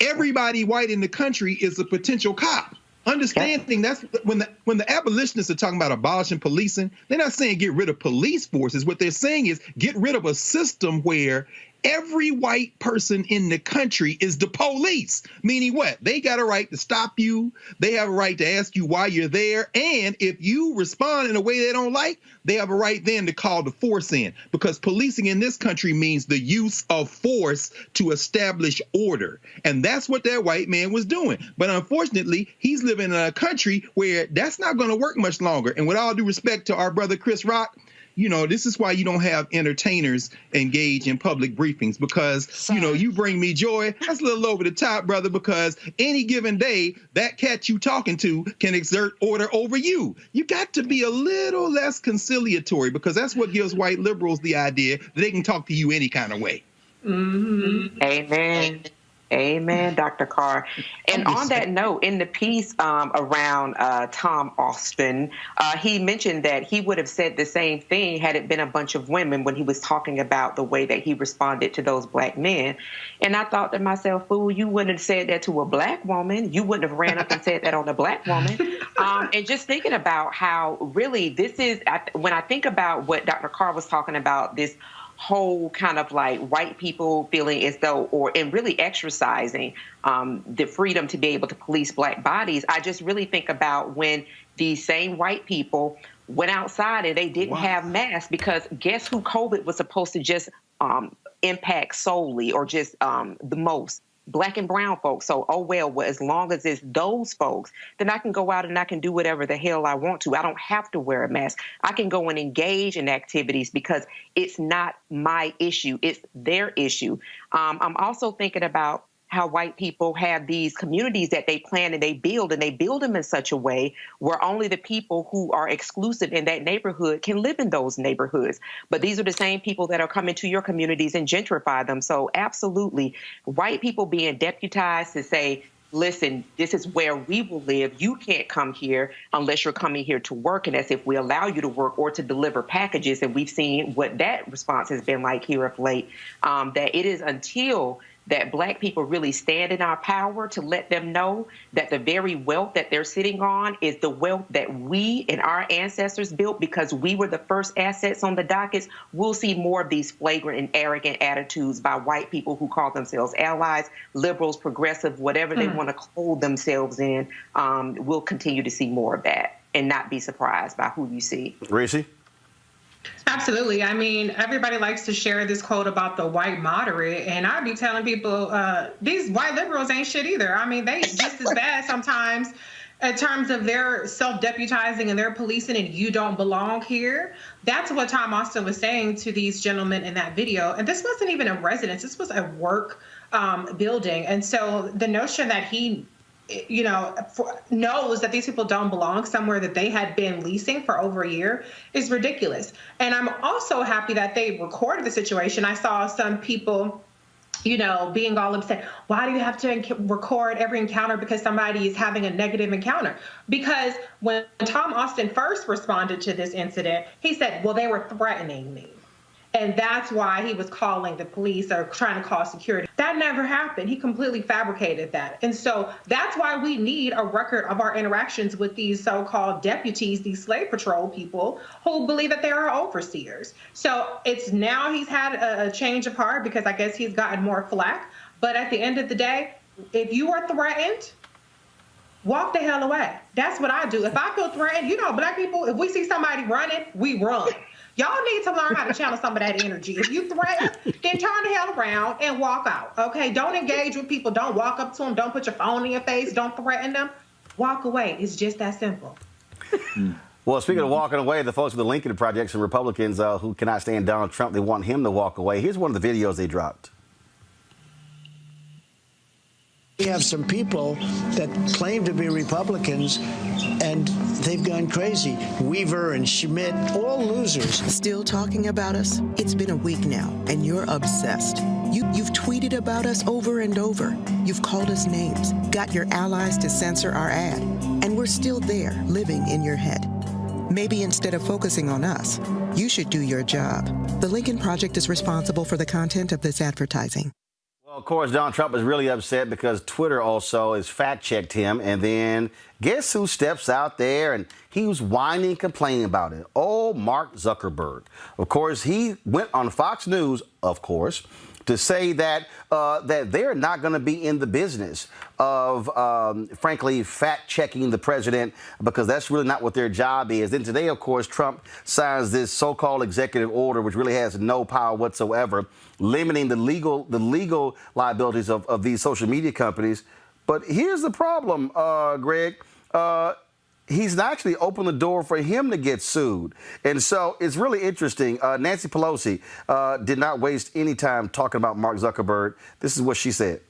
everybody white in the country is a potential cop. Understanding that's when the abolitionists are talking about abolishing policing, they're not saying get rid of police forces. What they're saying is get rid of a system where every white person in the country is the police. Meaning what? They got a right to stop you. They have a right to ask you why you're there. And if you respond in a way they don't like, they have a right then to call the force in. Because policing in this country means the use of force to establish order. And that's what that white man was doing. But unfortunately, he's living in a country where that's not going to work much longer. And with all due respect to our brother Chris Rock, you know, this is why you don't have entertainers engage in public briefings, because, you know, you bring me joy. That's a little over the top, brother, because any given day, that cat you talking to can exert order over you. You got to be a little less conciliatory, because that's what gives white liberals the idea that they can talk to you any kind of way. Mm-hmm. Amen. Amen, Dr. Carr. And on that note, in the piece around Tom Austin, he mentioned that he would have said the same thing had it been a bunch of women when he was talking about the way that he responded to those black men. And I thought to myself, fool, you wouldn't have said that to a black woman. You wouldn't have ran up and said that on a black woman. And just thinking about how really this is, when I think about what Dr. Carr was talking about, this whole kind of like white people feeling as though, and really exercising the freedom to be able to police black bodies. I just really think about when these same white people went outside and they didn't have masks, because guess who COVID was supposed to just impact solely, or just the most? Black and brown folks. So, well, as long as it's those folks, then I can go out and I can do whatever the hell I want to. I don't have to wear a mask. I can go and engage in activities because it's not my issue. It's their issue. I'm also thinking about how white people have these communities that they plan and they build them in such a way where only the people who are exclusive in that neighborhood can live in those neighborhoods. But these are the same people that are coming to your communities and gentrify them. So absolutely, white people being deputized to say, listen, this is where we will live. You can't come here unless you're coming here to work. And that's if we allow you to work or to deliver packages. And we've seen what that response has been like here of late, that it is until that black people really stand in our power to let them know that the very wealth that they're sitting on is the wealth that we and our ancestors built because we were the first assets on the dockets. We'll see more of these flagrant and arrogant attitudes by white people who call themselves allies, liberals, progressive, whatever they want to clothe themselves in. We'll continue to see more of that and not be surprised by who you see. Reese? Absolutely. I mean, everybody likes to share this quote about the white moderate, and I be telling people these white liberals ain't shit either. I mean, they just as bad sometimes in terms of their self-deputizing and their policing, and you don't belong here. That's what Tom Austin was saying to these gentlemen in that video. And this wasn't even a residence. This was a work building. And so the notion that he knows that these people don't belong somewhere that they had been leasing for over a year is ridiculous. And I'm also happy that they recorded the situation. I saw some people, being all upset. Why do you have to record every encounter because somebody is having a negative encounter? Because when Tom Austin first responded to this incident, he said, well, they were threatening me. And that's why he was calling the police or trying to call security. That never happened. He completely fabricated that. And so that's why we need a record of our interactions with these so-called deputies, these slave patrol people who believe that they are overseers. So it's now he's had a change of heart because I guess he's gotten more flack. But at the end of the day, if you are threatened, walk the hell away. That's what I do. If I feel threatened, black people, if we see somebody running, we run. Y'all need to learn how to channel some of that energy. If you threaten, then turn the hell around and walk out, okay? Don't engage with people. Don't walk up to them. Don't put your phone in your face. Don't threaten them. Walk away. It's just that simple. Well, speaking of walking away, the folks with the Lincoln Projects and Republicans who cannot stand Donald Trump, they want him to walk away. Here's one of the videos they dropped. We have some people that claim to be Republicans, and they've gone crazy. Weaver and Schmidt, all losers. Still talking about us? It's been a week now, and you're obsessed. You've tweeted about us over and over. You've called us names, got your allies to censor our ad, and we're still there, living in your head. Maybe instead of focusing on us, you should do your job. The Lincoln Project is responsible for the content of this advertising. Well, of course, Donald Trump is really upset because Twitter also has fact-checked him. And then guess who steps out there and he was whining and complaining about it? Oh, Mark Zuckerberg. Of course, he went on Fox News, of course, to say that that they're not going to be in the business of, frankly, fact-checking the president, because that's really not what their job is. Then today, of course, Trump signs this so-called executive order, which really has no power whatsoever, limiting the legal liabilities of these social media companies. But here's the problem, Greg. He's actually opened the door for him to get sued. And so it's really interesting. Nancy Pelosi did not waste any time talking about Mark Zuckerberg. This is what she said.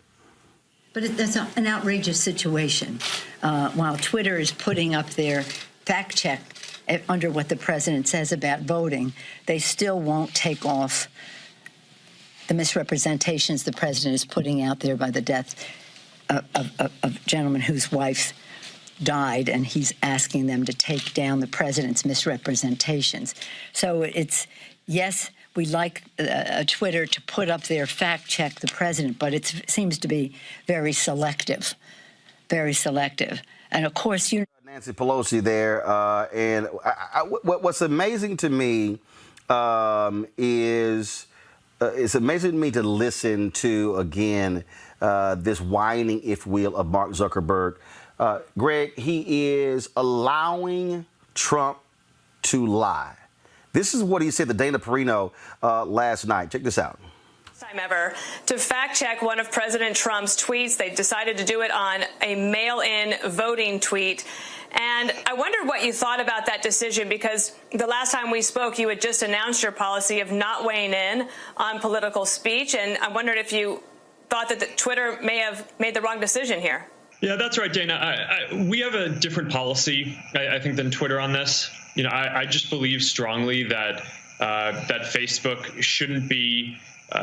But that's an outrageous situation. While Twitter is putting up their fact check under what the president says about voting, they still won't take off the misrepresentations the president is putting out there by the death of a gentleman whose wife died, and he's asking them to take down the president's misrepresentations. So it's, yes, we like Twitter to put up their fact check the president, but it seems to be very selective, very selective. And of course, Nancy Pelosi there, and what's amazing to me is it's amazing to me to listen to, again, this whining, if will, of Mark Zuckerberg. Greg, he is allowing Trump to lie. This is what he said to Dana Perino last night. Check this out. Time ever to fact check one of President Trump's tweets. They decided to do it on a mail-in voting tweet. And I wondered what you thought about that decision, because the last time we spoke, you had just announced your policy of not weighing in on political speech. And I wondered if you thought that Twitter may have made the wrong decision here. Yeah, that's right, Dana. We have a different policy, I think, than Twitter on this. I just believe strongly that that Facebook shouldn't be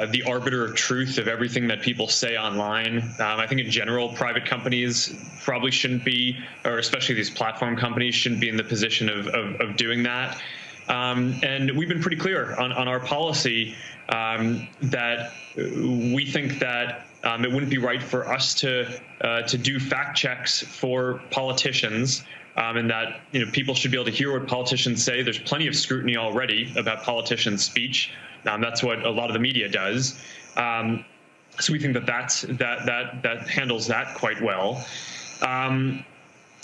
the arbiter of truth of everything that people say online. I think in general, private companies probably shouldn't be, or especially these platform companies shouldn't be in the position of doing that. And we've been pretty clear on our policy that we think that it wouldn't be right for us to do fact checks for politicians, and that people should be able to hear what politicians say. There's plenty of scrutiny already about politicians' speech. That's what a lot of the media does. So we think that handles that quite well.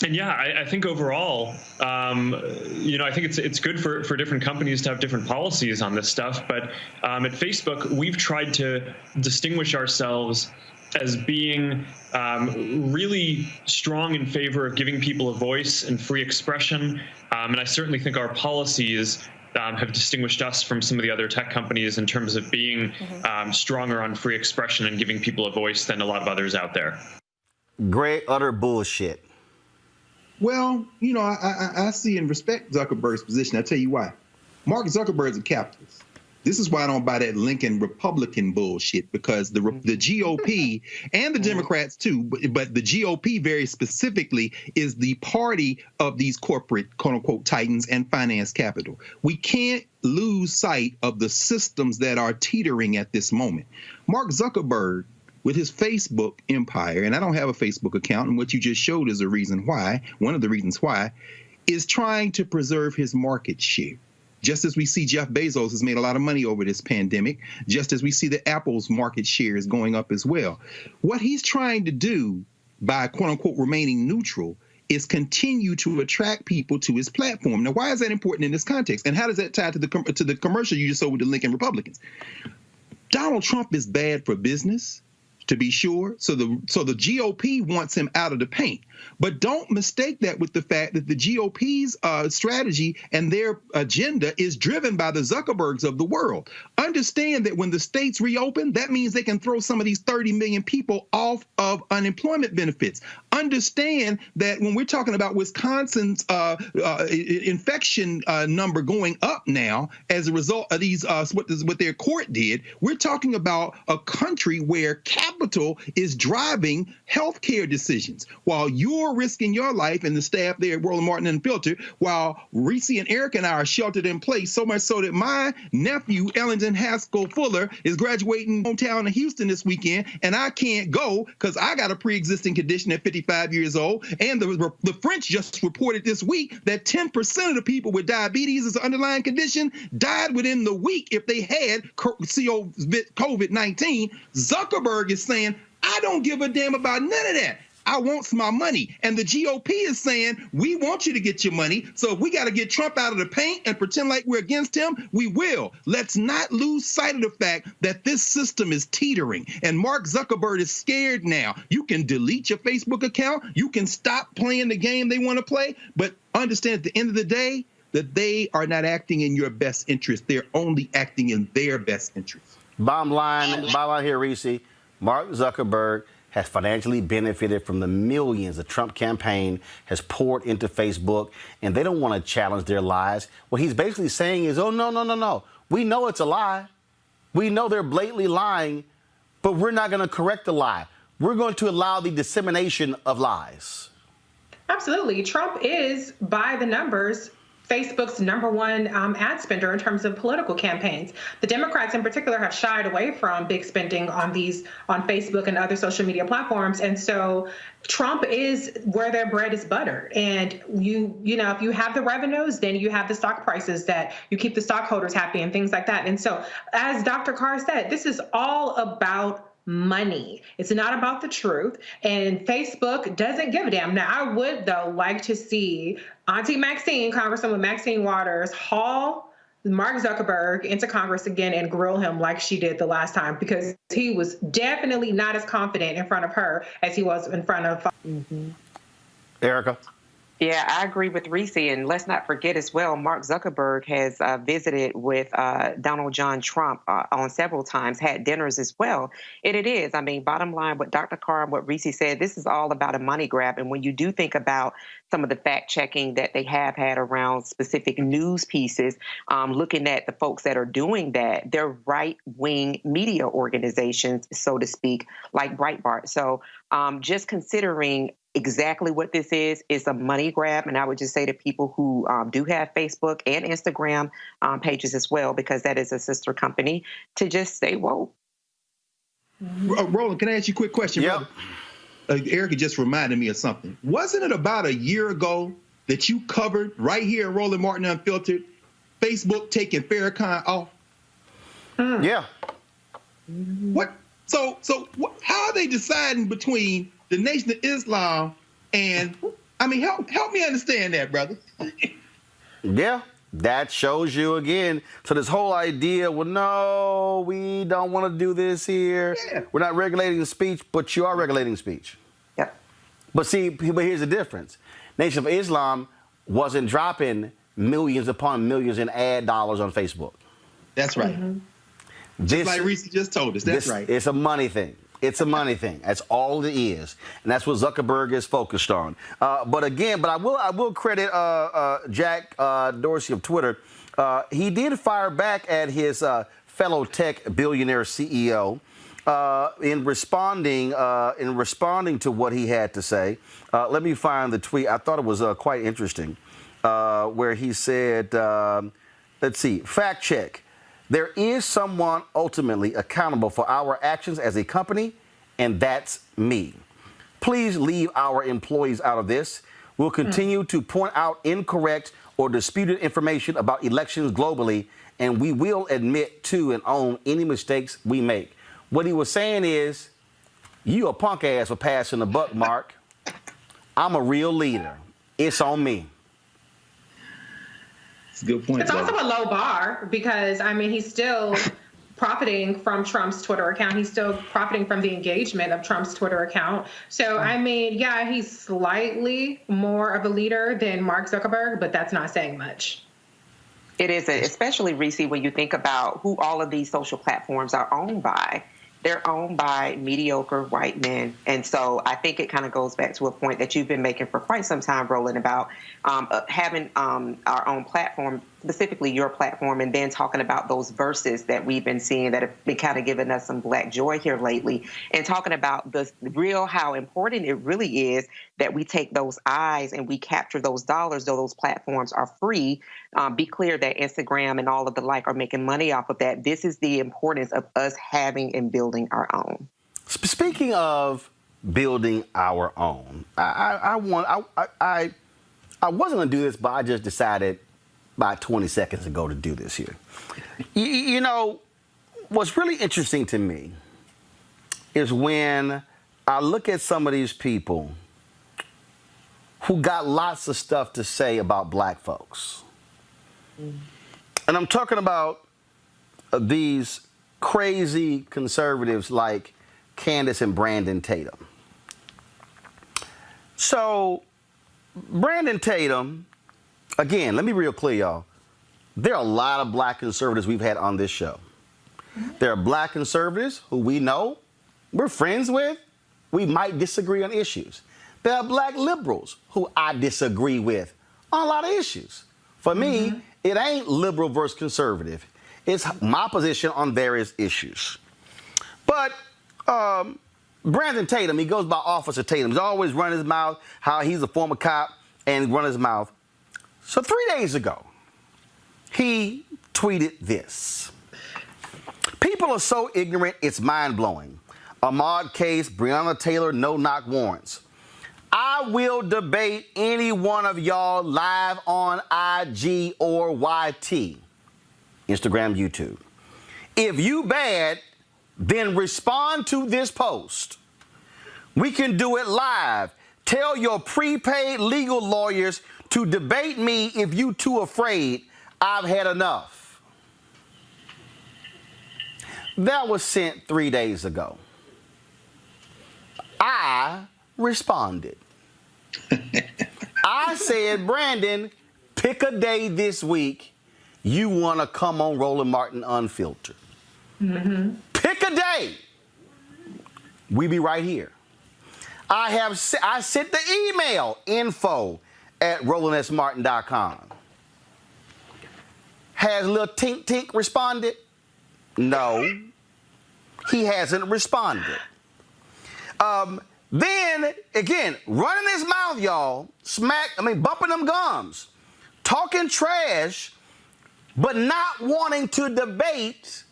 And yeah, I think overall, I think it's good for different companies to have different policies on this stuff. But at Facebook, we've tried to distinguish ourselves as being really strong in favor of giving people a voice and free expression. And I certainly think our policies have distinguished us from some of the other tech companies in terms of being stronger on free expression and giving people a voice than a lot of others out there. Great, utter bullshit. Well, I see and respect Zuckerberg's position. I'll tell you why. Mark Zuckerberg's a capitalist. This is why I don't buy that Lincoln Republican bullshit, because the GOP and the Democrats too, but the GOP very specifically is the party of these corporate, quote unquote, titans and finance capital. We can't lose sight of the systems that are teetering at this moment. Mark Zuckerberg, with his Facebook empire, and I don't have a Facebook account, and what you just showed is a reason why, one of the reasons why, is trying to preserve his market share. Just as we see Jeff Bezos has made a lot of money over this pandemic, just as we see that Apple's market share is going up as well. What he's trying to do by, quote unquote, remaining neutral is continue to attract people to his platform. Now, why is that important in this context? And how does that tie to the commercial you just saw with the Lincoln Republicans? Donald Trump is bad for business, to be sure. So the GOP wants him out of the paint. But don't mistake that with the fact that the GOP's strategy and their agenda is driven by the Zuckerbergs of the world. Understand that when the states reopen, that means they can throw some of these 30 million people off of unemployment benefits. Understand that when we're talking about Wisconsin's infection number going up now as a result of these what their court did, we're talking about a country where capitalism capital is driving healthcare decisions. While you're risking your life and the staff there at Roland Martin Unfiltered, while Reese and Eric and I are sheltered in place, so much so that my nephew, Ellington Haskell Fuller, is graduating hometown in Houston this weekend, and I can't go because I got a pre-existing condition at 55 years old. And the French just reported this week that 10% of the people with diabetes as an underlying condition died within the week if they had COVID-19. Zuckerberg is saying, I don't give a damn about none of that. I want my money. And the GOP is saying, we want you to get your money. So if we got to get Trump out of the paint and pretend like we're against him, we will. Let's not lose sight of the fact that this system is teetering. And Mark Zuckerberg is scared now. You can delete your Facebook account. You can stop playing the game they want to play. But understand at the end of the day that they are not acting in your best interest. They're only acting in their best interest. Bottom line here, Reese, Mark Zuckerberg has financially benefited from the millions the Trump campaign has poured into Facebook, and they don't want to challenge their lies. What he's basically saying is, oh, no. We know it's a lie. We know they're blatantly lying, but we're not going to correct the lie. We're going to allow the dissemination of lies. Absolutely. Trump is, by the numbers, Facebook's #1 ad spender in terms of political campaigns. The Democrats in particular have shied away from big spending on Facebook and other social media platforms. And so Trump is where their bread is buttered. And you know, if you have the revenues, then you have the stock prices that you keep the stockholders happy and things like that. And so, as Dr. Carr said, this is all about money. It's not about the truth. And Facebook doesn't give a damn. Now, I would, though, like to see Auntie Maxine, Congresswoman Maxine Waters, haul Mark Zuckerberg into Congress again and grill him like she did the last time, because he was definitely not as confident in front of her as he was in front of. Erica? Yeah, I agree with Reese. And let's not forget as well, Mark Zuckerberg has visited with Donald John Trump on several times, had dinners as well. And it is, I mean, bottom line, what Dr. Carr and what Reese said, this is all about a money grab. And when you do think about some of the fact checking that they have had around specific news pieces, looking at the folks that are doing that, they're right-wing media organizations, so to speak, like Breitbart. So just considering exactly what this is a money grab. And I would just say to people who do have Facebook and Instagram pages as well, because that is a sister company, to just stay woke. Roland, can I ask you a quick question? Yep. Erica just reminded me of something. Wasn't it about a year ago that you covered right here at Roland Martin Unfiltered, Facebook taking Farrakhan off? Yeah. What? So how are they deciding between the Nation of Islam and, I mean, help me understand that, brother. Yeah, that shows you again. So this whole idea, well, no, we don't want to do this here. Yeah. We're not regulating speech, but you are regulating speech. Yep. But here's the difference. Nation of Islam wasn't dropping millions upon millions in ad dollars on Facebook. That's right. Just like Reese just told us. That's right. It's a money thing. It's a money thing. That's all it is, and that's what Zuckerberg is focused on. But I will credit Jack Dorsey of Twitter. He did fire back at his fellow tech billionaire CEO in responding to what he had to say. Let me find the tweet. I thought it was quite interesting, where he said, "Let's see, fact check. There is someone ultimately accountable for our actions as a company, and that's me. Please leave our employees out of this. We'll continue to point out incorrect or disputed information about elections globally, and we will admit to and own any mistakes we make." What he was saying is, you a punk ass for passing the buck, Mark. I'm a real leader. It's on me. Good point. It's also a low bar because, I mean, he's still profiting from Trump's Twitter account. He's still profiting from the engagement of Trump's Twitter account. So, I mean, yeah, he's slightly more of a leader than Mark Zuckerberg, but that's not saying much. It isn't, especially, Reese, when you think about who all of these social platforms are owned by. They're owned by mediocre white men. And so I think it kind of goes back to a point that you've been making for quite some time, Roland, about having our own platform specifically your platform, and then talking about those verses that we've been seeing that have been kind of giving us some black joy here lately, and talking about the real, how important it really is that we take those eyes and we capture those dollars, though those platforms are free. Be clear that Instagram and all of the like are making money off of that. This is the importance of us having and building our own. Speaking of building our own, I wasn't going to do this, but I just decided about 20 seconds ago to do this here. You know, what's really interesting to me is when I look at some of these people who got lots of stuff to say about black folks. And I'm talking about these crazy conservatives like Candace and Brandon Tatum. So, Brandon Tatum, again, let me be real clear, y'all. There are a lot of black conservatives we've had on this show. There are black conservatives who we know, we're friends with, we might disagree on issues. There are black liberals who I disagree with on a lot of issues. For me, it ain't liberal versus conservative. It's my position on various issues. But Brandon Tatum, he goes by Officer Tatum. He's always running his mouth, how he's a former cop, and run his mouth. So 3 days ago, he tweeted this. People are so ignorant, it's mind-blowing. Ahmaud case, Breonna Taylor, no-knock warrants. I will debate any one of y'all live on IG or YT, Instagram, YouTube. If you bad, then respond to this post. We can do it live. Tell your prepaid legal lawyers to debate me if you too afraid. I've had enough. That was sent 3 days ago. I responded. I said, Brandon, pick a day this week you want to come on Roland Martin Unfiltered. Pick a day. We be right here. I sent the email, info@rolandsmartin.com. Has Lil Tink Tink responded? No. He hasn't responded. Then, again, running his mouth, y'all, bumping them gums, talking trash, but not wanting to debate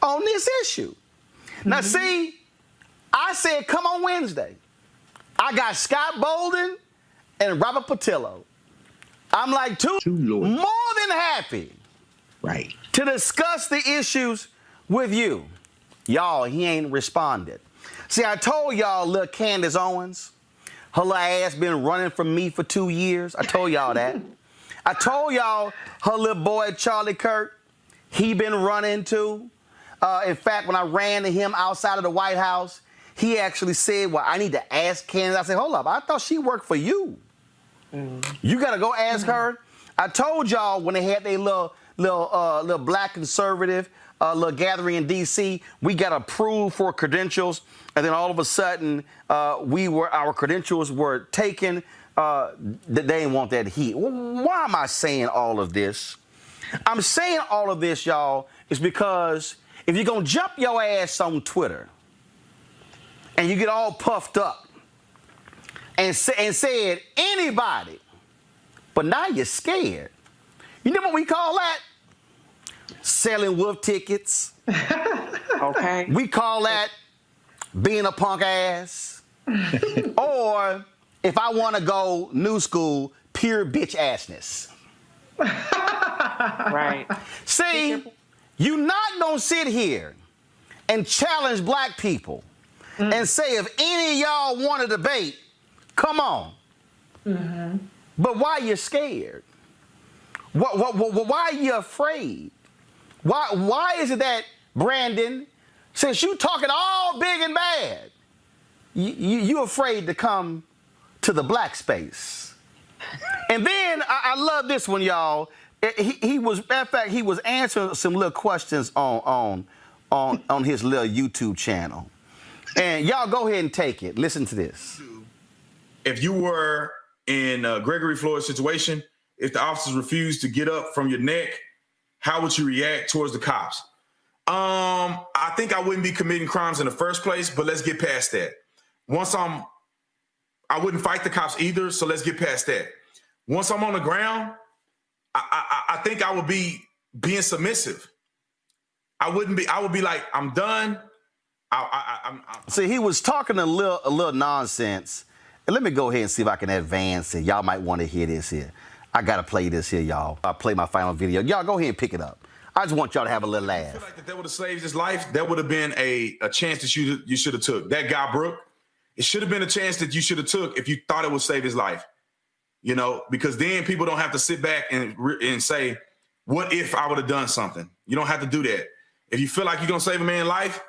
on this issue. Now, see, I said, come on Wednesday. I got Scott Bolden and Robert Patillo. I'm like, more than happy to discuss the issues with you. Y'all, he ain't responded. See, I told y'all little Candace Owens, her little ass been running from me for 2 years. I told y'all that. I told y'all her little boy, Charlie Kirk, he been running too. In fact, when I ran to him outside of the White House, he actually said, well, I need to ask Candace. I said, hold up, I thought she worked for you. You got to go ask her. I told y'all when they had their little black conservative little gathering in D.C., we got approved for credentials, and then all of a sudden, our credentials were taken. They didn't want that heat. Why am I saying all of this? I'm saying all of this, y'all, is because if you're going to jump your ass on Twitter and you get all puffed up and said anybody, but now you're scared. You know what we call that? Selling wolf tickets. Okay. We call that being a punk ass. Or if I want to go new school, pure bitch assness. Right. See, you not gonna sit here and challenge black people and say if any of y'all want to debate, come on. But why you scared? Why are you afraid? Why is it that, Brandon, since you talking all big and bad, you afraid to come to the black space? And then I love this one, y'all. He was answering some little questions on his little YouTube channel. And y'all go ahead and take it. Listen to this. If you were in Gregory Floyd's situation if the officers refuse to get up from your neck, how would you react towards the cops? I think I wouldn't be committing crimes in the first place, but let's get past that. I wouldn't fight the cops either, so let's get past that. Once I'm on the ground, I think I would be being submissive. I would be like, I'm done. See, he was talking a little nonsense. And let me go ahead and see if I can advance it. Y'all might want to hear this here. I got to play this here, y'all. I'll play my final video. Y'all go ahead and pick it up. I just want y'all to have a little laugh. I feel like that would have saved his life. That would have been a chance that you should have took. That guy, Brooke, it should have been a chance that you should have took if you thought it would save his life. You know, because then people don't have to sit back and say, what if I would have done something? You don't have to do that. If you feel like you're going to save a man's life,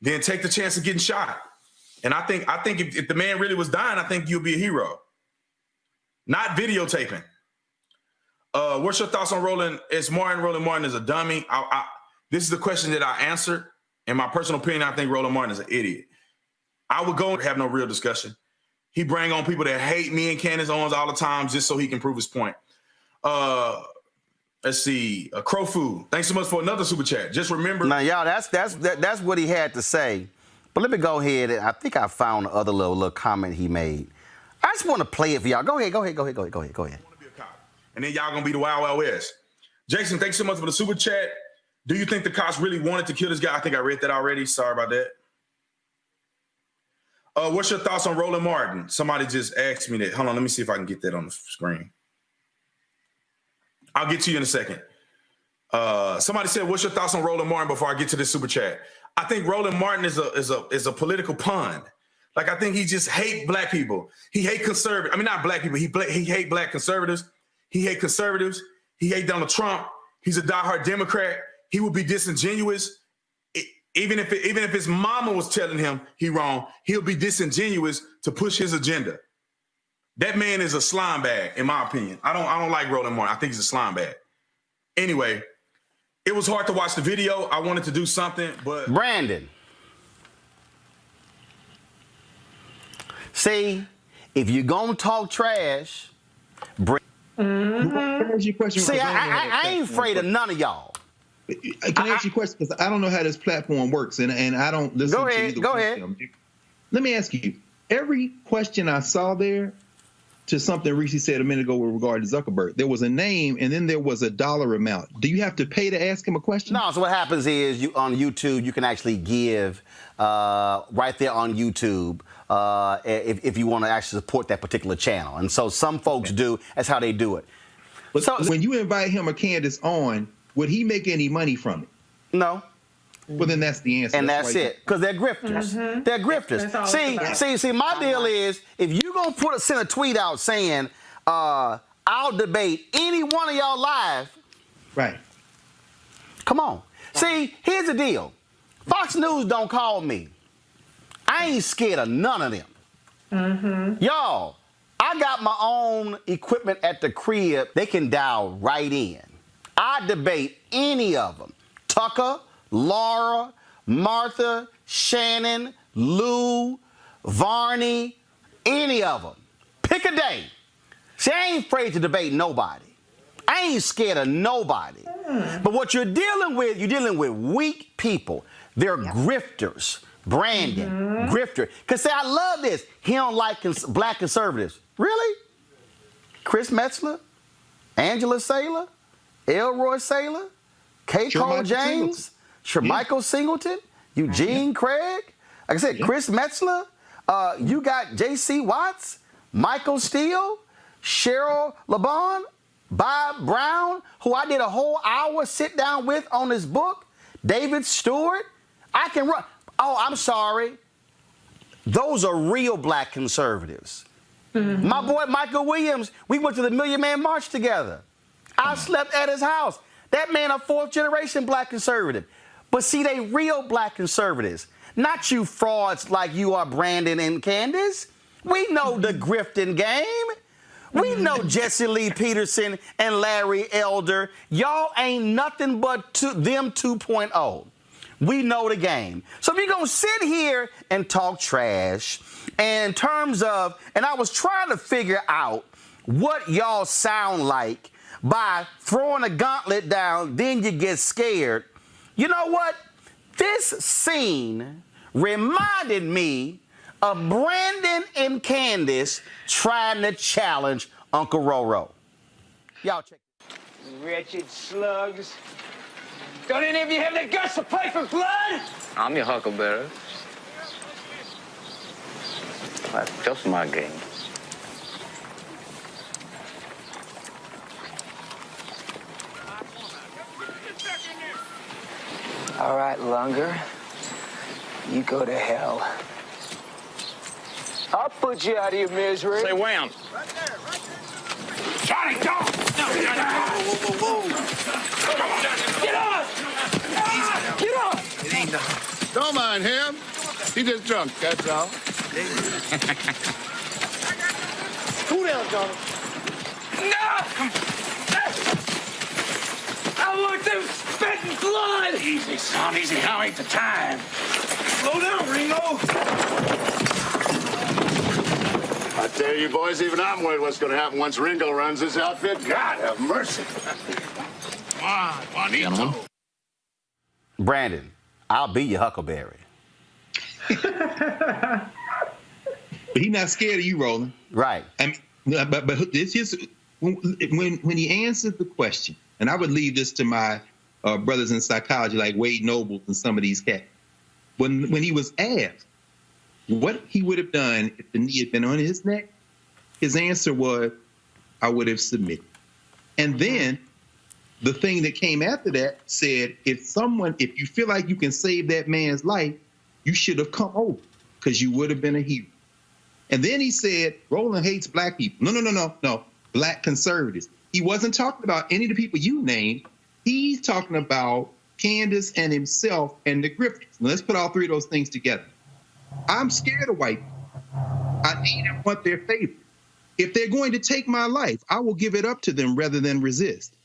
then take the chance of getting shot. And I think if the man really was dying, I think you'll be a hero. Not videotaping. What's your thoughts on Roland? Roland Martin is a dummy. This is the question that I answered. In my personal opinion, I think Roland Martin is an idiot. I would go and have no real discussion. He bring on people that hate me and Candace Owens all the time just so he can prove his point. Let's see. Crow Food. Thanks so much for another super chat. Just remember. Now, y'all, that's what he had to say. But let me go ahead. I think I found another little comment he made. I just want to play it for y'all. Go ahead. And then y'all gonna be the Wild Wild West. Jason, thanks so much for the super chat. Do you think the cops really wanted to kill this guy? I think I read that already. Sorry about that. What's your thoughts on Roland Martin? Somebody just asked me that. Hold on, let me see if I can get that on the screen. I'll get to you in a second. Somebody said, what's your thoughts on Roland Martin before I get to this super chat? I think Roland Martin is a political pun. Like, I think he just hate black people. He hate conservatives. I mean, not black people. He hate black conservatives. He hate conservatives. He hate Donald Trump. He's a diehard Democrat. He would be disingenuous. Even if his mama was telling him he wrong, he'll be disingenuous to push his agenda. That man is a slime bag, in my opinion. I don't like Roland Martin. I think he's a slime bag. Anyway, it was hard to watch the video. I wanted to do something, but Brandon. See, if you're gonna talk trash, See, I ain't afraid of none of y'all. Can I ask you a question? Because I don't know how this platform works, and I don't listen to either. Go ahead. Let me ask you. Every question I saw there to something Reese said a minute ago with regard to Zuckerberg, there was a name and then there was a dollar amount. Do you have to pay to ask him a question? No, so what happens is on YouTube, you can actually give right there on YouTube if you want to actually support that particular channel. And so some folks do. That's how they do it. But so, when you invite him or Candace on, would he make any money from it? No. Well, then that's the answer. And that's it, because they're grifters. Mm-hmm. They're grifters. See, my deal is, if you're going to send a tweet out saying, I'll debate any one of y'all live. Right. Come on. See, here's the deal. Fox News don't call me. I ain't scared of none of them. Mm-hmm. Y'all, I got my own equipment at the crib. They can dial right in. I debate any of them. Tucker, Laura, Martha, Shannon, Lou, Varney, any of them. Pick a day. See, I ain't afraid to debate nobody. I ain't scared of nobody. But what you're dealing with weak people. They're grifters. Brandon, grifter. Because, see, I love this. He don't like black conservatives. Really? Chris Metzler? Angela Saylor? Elroy Saylor? K. Cole James? Michael Singleton? Eugene Craig? Like I said, Chris Metzler? You got J.C. Watts? Michael Steele? Cheryl LeBon? Bob Brown, who I did a whole hour sit down with on this book? David Stewart? I can run. Oh, I'm sorry. Those are real black conservatives. Mm-hmm. My boy Michael Williams, we went to the Million Man March together. I slept at his house. That man a fourth generation black conservative. But see, they real black conservatives. Not you frauds like you are Brandon and Candace. We know the grifting game. We know Jesse Lee Peterson and Larry Elder. Y'all ain't nothing but them 2.0. We know the game. So if you're going to sit here and talk trash in terms of, and I was trying to figure out what y'all sound like by throwing a gauntlet down, then you get scared. You know what? This scene reminded me of Brandon and Candace trying to challenge Uncle Roro. Y'all check. Wretched slugs. Don't any of you have the guts to play for blood? I'm your huckleberry. That's just my game. All right, Lunger. You go to hell. I'll put you out of your misery. Say wham. Right there. Johnny, don't! No, Johnny. Whoa. Get off! Get off! It ain't nothing. Don't mind him. He's just drunk, that's all. Cool down, Johnny. No! I want them spitting blood! Easy, son, easy. Now ain't the time. Slow down, Ringo. I tell you, boys, even I'm worried what's going to happen once Ringo runs this outfit. God have mercy. Come on, Juanito. Gentlemen. Brandon, I'll be your huckleberry. But he's not scared of you, Roland. Right. But this is when he answered the question, and I would leave this to my brothers in psychology like Wade Nobles and some of these cats. When he was asked what he would have done if the knee had been on his neck, his answer was, I would have submitted. And then the thing that came after that said, if you feel like you can save that man's life, you should have come over because you would have been a hero. And then he said, Roland hates black people. No, black conservatives. He wasn't talking about any of the people you named. He's talking about Candace and himself and the grifters. Now, let's put all three of those things together. I'm scared of white people. I need and want their favor. If they're going to take my life, I will give it up to them rather than resist.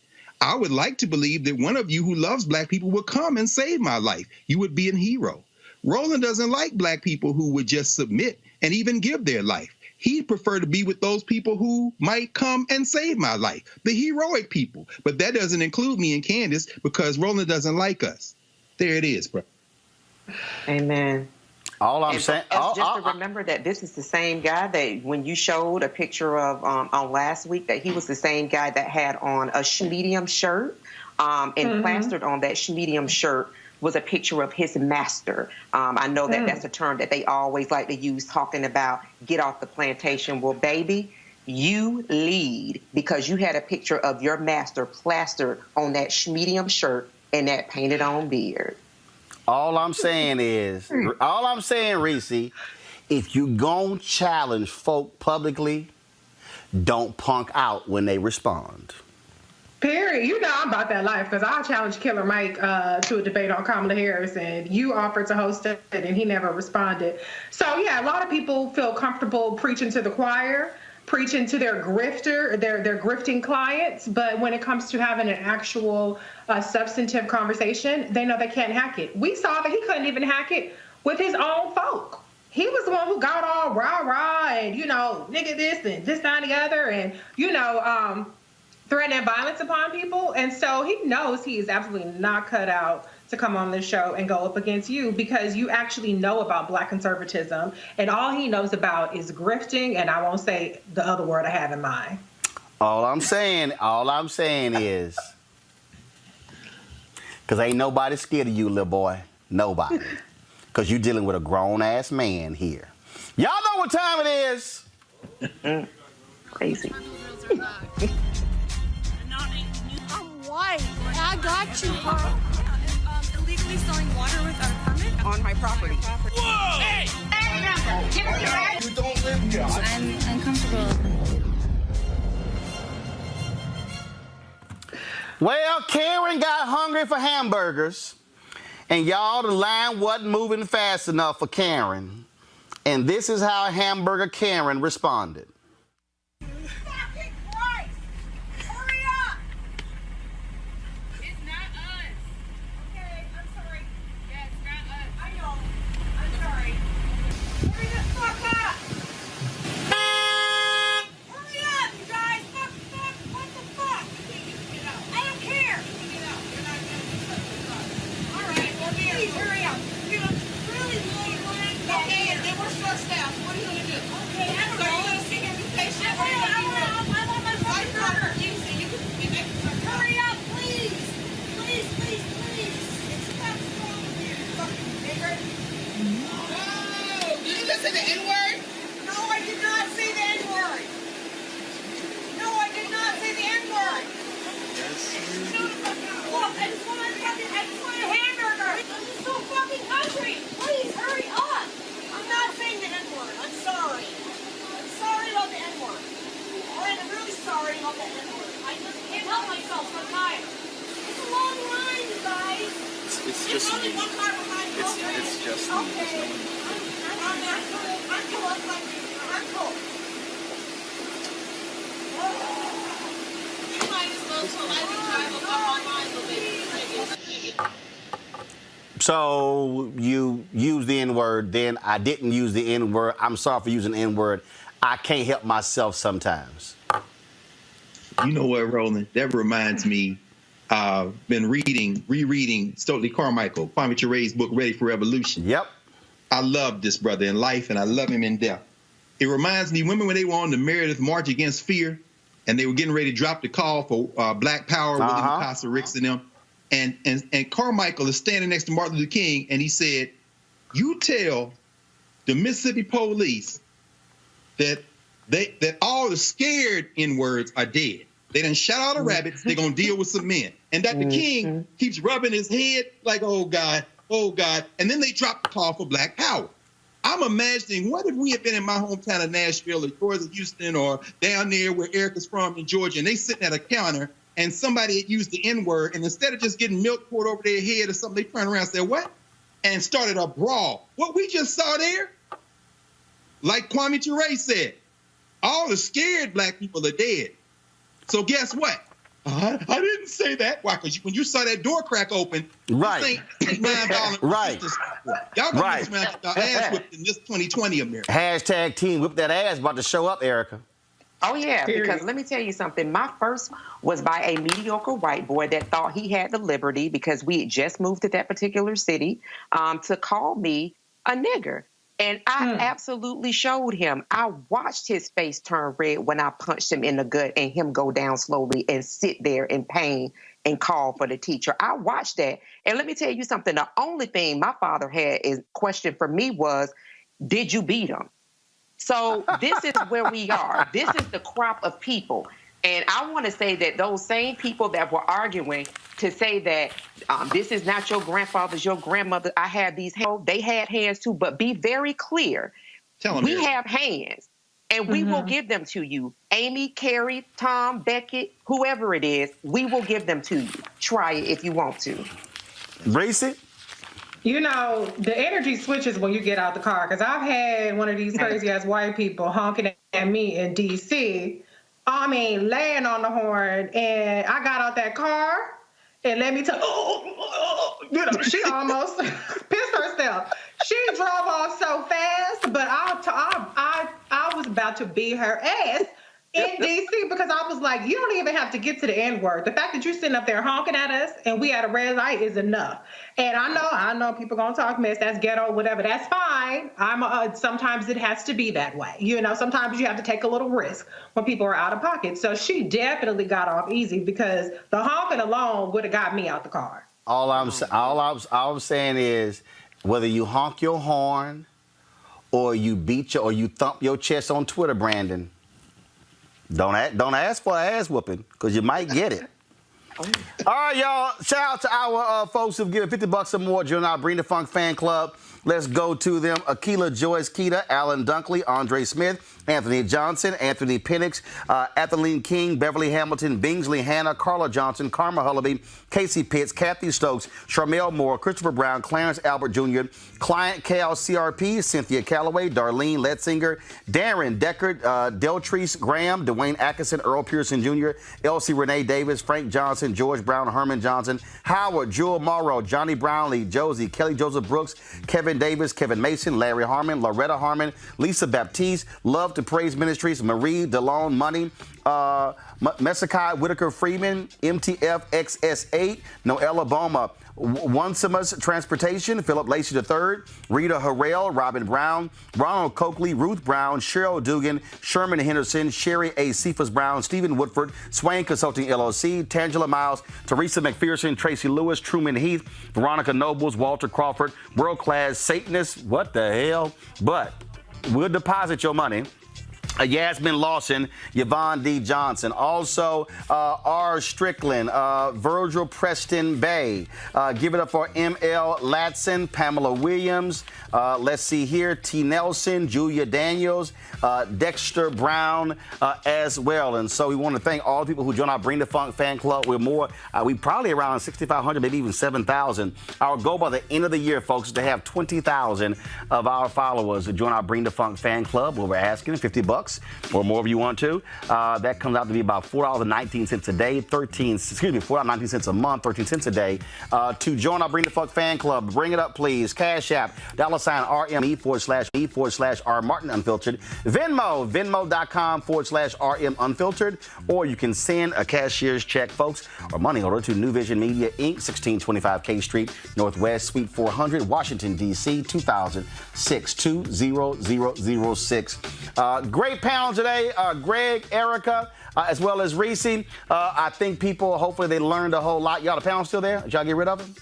I would like to believe that one of you who loves black people would come and save my life. You would be a hero. Roland doesn't like black people who would just submit and even give their life. He'd prefer to be with those people who might come and save my life, the heroic people. But that doesn't include me and Candace because Roland doesn't like us. There it is, bro. Amen. All I'm saying, just to remember that this is the same guy that when you showed a picture of on last week, that he was the same guy that had on a medium shirt and plastered on that medium shirt was a picture of his master. I know that that's a term that they always like to use talking about get off the plantation. Well, baby, you lead because you had a picture of your master plastered on that medium shirt and that painted on beard. All I'm saying, Reese, if you gon' challenge folk publicly, don't punk out when they respond. Period. You know I'm about that life because I challenged Killer Mike to a debate on Kamala Harris, and you offered to host it, and he never responded. So, yeah, a lot of people feel comfortable preaching to the choir, preaching to their grifting clients, but when it comes to having an actual substantive conversation, they know they can't hack it. We saw that he couldn't even hack it with his own folk. He was the one who got all rah-rah and, nigga this and this, that, and the other, and, threatening violence upon people. And so he knows he is absolutely not cut out to come on this show and go up against you because you actually know about black conservatism, and all he knows about is grifting, and I won't say the other word I have in mind. All I'm saying is, because ain't nobody scared of you, little boy. Nobody. Because you're dealing with a grown-ass man here. Y'all know what time it is. Crazy. I'm white. I got you, Carl. Illegally selling water without a permit? On my property. Whoa! Hey! You don't live here. I'm uncomfortable. Well, Karen got hungry for hamburgers, and y'all, the line wasn't moving fast enough for Karen. And this is how Hamburger Karen responded. Fucking Christ! Hurry up! It's not us. Okay, I'm sorry. Yeah, it's not us. I know. I'm sorry. Hurry the fuck up! Hurry up, you guys! called the N-word. I just can't help myself sometimes. It's a long line, you guys. It's just only one car behind you. it's just okay. I'm cool. I'm cool. You might as well politely drive up on mine, little baby. So you use the N-word, then I didn't use the N-word. I'm sorry for using the N-word. I can't help myself sometimes. You know what, Roland? That reminds me. Been rereading Stokely Carmichael, Kwame Ture's book, Ready for Revolution. Yep. I love this brother in life, and I love him in death. It reminds me, remember when they were on the Meredith March Against Fear, and they were getting ready to drop the call for Black Power, William Acosta Ricks and them, and Carmichael is standing next to Martin Luther King, and he said, "You tell the Mississippi police that all the scared N-words are dead. They done shot all the rabbits. They're going to deal with some men." And Dr. King keeps rubbing his head like, oh, God. And then they drop the call for Black Power. I'm imagining, what if we had been in my hometown of Nashville or yours of Houston or down there where Erica's from in Georgia, and they sitting at a counter and somebody had used the N-word, and instead of just getting milk poured over their head or something, they turned around and said, what? And started a brawl. What we just saw there, like Kwame Ture said, all the scared Black people are dead. So guess what? I didn't say that. Why? Because when you saw that door crack open, right? Right. Y'all gonna get your ass whipped in this 2020 America. Hashtag Team Whip That Ass about to show up, Erica. Oh, yeah, because let me tell you something. My first was by a mediocre white boy that thought he had the liberty, because we had just moved to that particular city, to call me a nigger. And I absolutely showed him. I watched his face turn red when I punched him in the gut and him go down slowly and sit there in pain and call for the teacher. I watched that. And let me tell you something. The only thing my father had is question for me was, did you beat him? So this is where we are. This is the crop of people. And I want to say that those same people that were arguing to say that this is not your grandfather's, your grandmother, I had these hands, they had hands too, but be very clear. We have hands, and we will give them to you. Amy, Carrie, Tom, Beckett, whoever it is, we will give them to you. Try it if you want to. Race it. You know, the energy switches when you get out the car, because I've had one of these crazy-ass white people honking at me in D.C., I mean, laying on the horn, and I got out that car, and let me tell you know, she almost pissed herself. She drove off so fast, but I was about to beat her ass in D.C. because I was like, you don't even have to get to the N-word. The fact that you're sitting up there honking at us and we at a red light is enough. And I know people gonna talk mess, that's ghetto, whatever, that's fine. Sometimes it has to be that way. You know, sometimes you have to take a little risk when people are out of pocket. So she definitely got off easy, because the honking alone would have got me out the car. All I'm saying is, whether you honk your horn or you you thump your chest on Twitter, Brandon, don't ask for an ass whooping, because you might get it. All right, y'all. Shout out to our folks who've given $50 or more during our Bring the Funk fan club. Let's go to them. Akila Joyce Keita, Alan Dunkley, Andre Smith, Anthony Johnson, Anthony Penix, Ethelene King, Beverly Hamilton, Bingsley Hannah, Carla Johnson, Karma Hullaby, Casey Pitts, Kathy Stokes, Charmel Moore, Christopher Brown, Clarence Albert Jr., Client Cal CRP, Cynthia Calloway, Darlene Letzinger, Darren Deckard, Deltrice Graham, Dwayne Atkinson, Earl Pearson Jr., Elsie Renee Davis, Frank Johnson, George Brown, Herman Johnson, Howard, Jewel Morrow, Johnny Brownlee, Josie, Kelly Joseph Brooks, Kevin Davis, Kevin Mason, Larry Harmon, Loretta Harmon, Lisa Baptiste, Love to Praise Ministries, Marie DeLone Money, Messikai Whitaker Freeman, MTF XS8, Noella Boma, Onesimus Transportation, Philip Lacey III, Rita Harrell, Robin Brown, Ronald Coakley, Ruth Brown, Cheryl Dugan, Sherman Henderson, Sherry A. Cephas Brown, Stephen Woodford, Swain Consulting LLC, Tangela Miles, Teresa McPherson, Tracy Lewis, Truman Heath, Veronica Nobles, Walter Crawford, World Class Satanists, what the hell? But we'll deposit your money Yasmin Lawson, Yvonne D. Johnson. Also, R. Strickland, Virgil Preston Bay. Give it up for M.L. Latson, Pamela Williams. Let's see here. T. Nelson, Julia Daniels, Dexter Brown as well. And so we want to thank all the people who joined our Bring the Funk fan club. We're more, we probably around 6,500, maybe even 7,000. Our goal by the end of the year, folks, is to have 20,000 of our followers to join our Bring the Funk fan club, where we're asking $50 or more if you want to. That comes out to be about $4.19 a day, $4.19 a month, 13 cents a day. To join our Bring the Funk fan club, bring it up, please. Cash App, $RME/R Martin Unfiltered. Venmo, venmo.com/RM Unfiltered. Or you can send a cashier's check, folks, or money order to New Vision Media, Inc., 1625 K Street, Northwest, Suite 400, Washington, D.C., 2006 20006. Great panel today, Greg, Erica, as well as Reese. I think people, hopefully they learned a whole lot. Y'all, the panel still there? Did y'all get rid of them?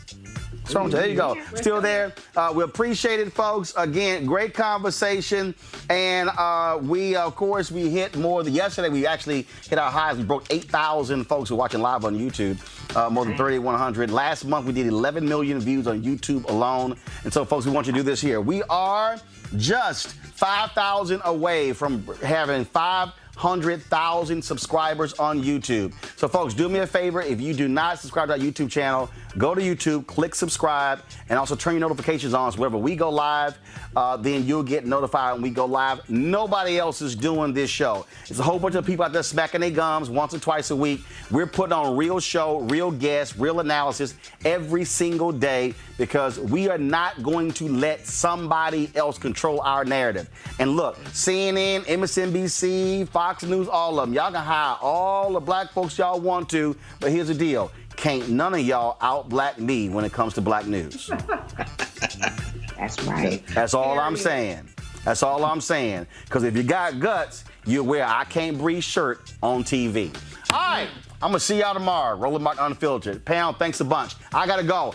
There you go. Still there. We appreciate it, folks. Again, great conversation. And we, of course, we hit more. Yesterday, we actually hit our highs. We broke 8,000 folks who are watching live on YouTube, more than 3,100. Last month, we did 11 million views on YouTube alone. And so, folks, we want you to do this here. We are just 5,000 away from having 500,000 subscribers on YouTube. So, folks, do me a favor. If you do not subscribe to our YouTube channel, go to YouTube, click subscribe, and also turn your notifications on so whenever we go live, then you'll get notified when we go live. Nobody else is doing this show. It's a whole bunch of people out there smacking their gums once or twice a week. We're putting on real show, real guests, real analysis every single day because we are not going to let somebody else control our narrative. And look, CNN, MSNBC, Fox News, all of them, y'all can hire all the black folks y'all want to, but here's the deal. Can't none of y'all out-black me when it comes to black news. That's right. That's all I'm saying. That's all I'm saying. Because if you got guts, you wear I Can't Breathe shirt on TV. All right. I'm going to see y'all tomorrow. Roland Martin Unfiltered. Pound, thanks a bunch. I got to go.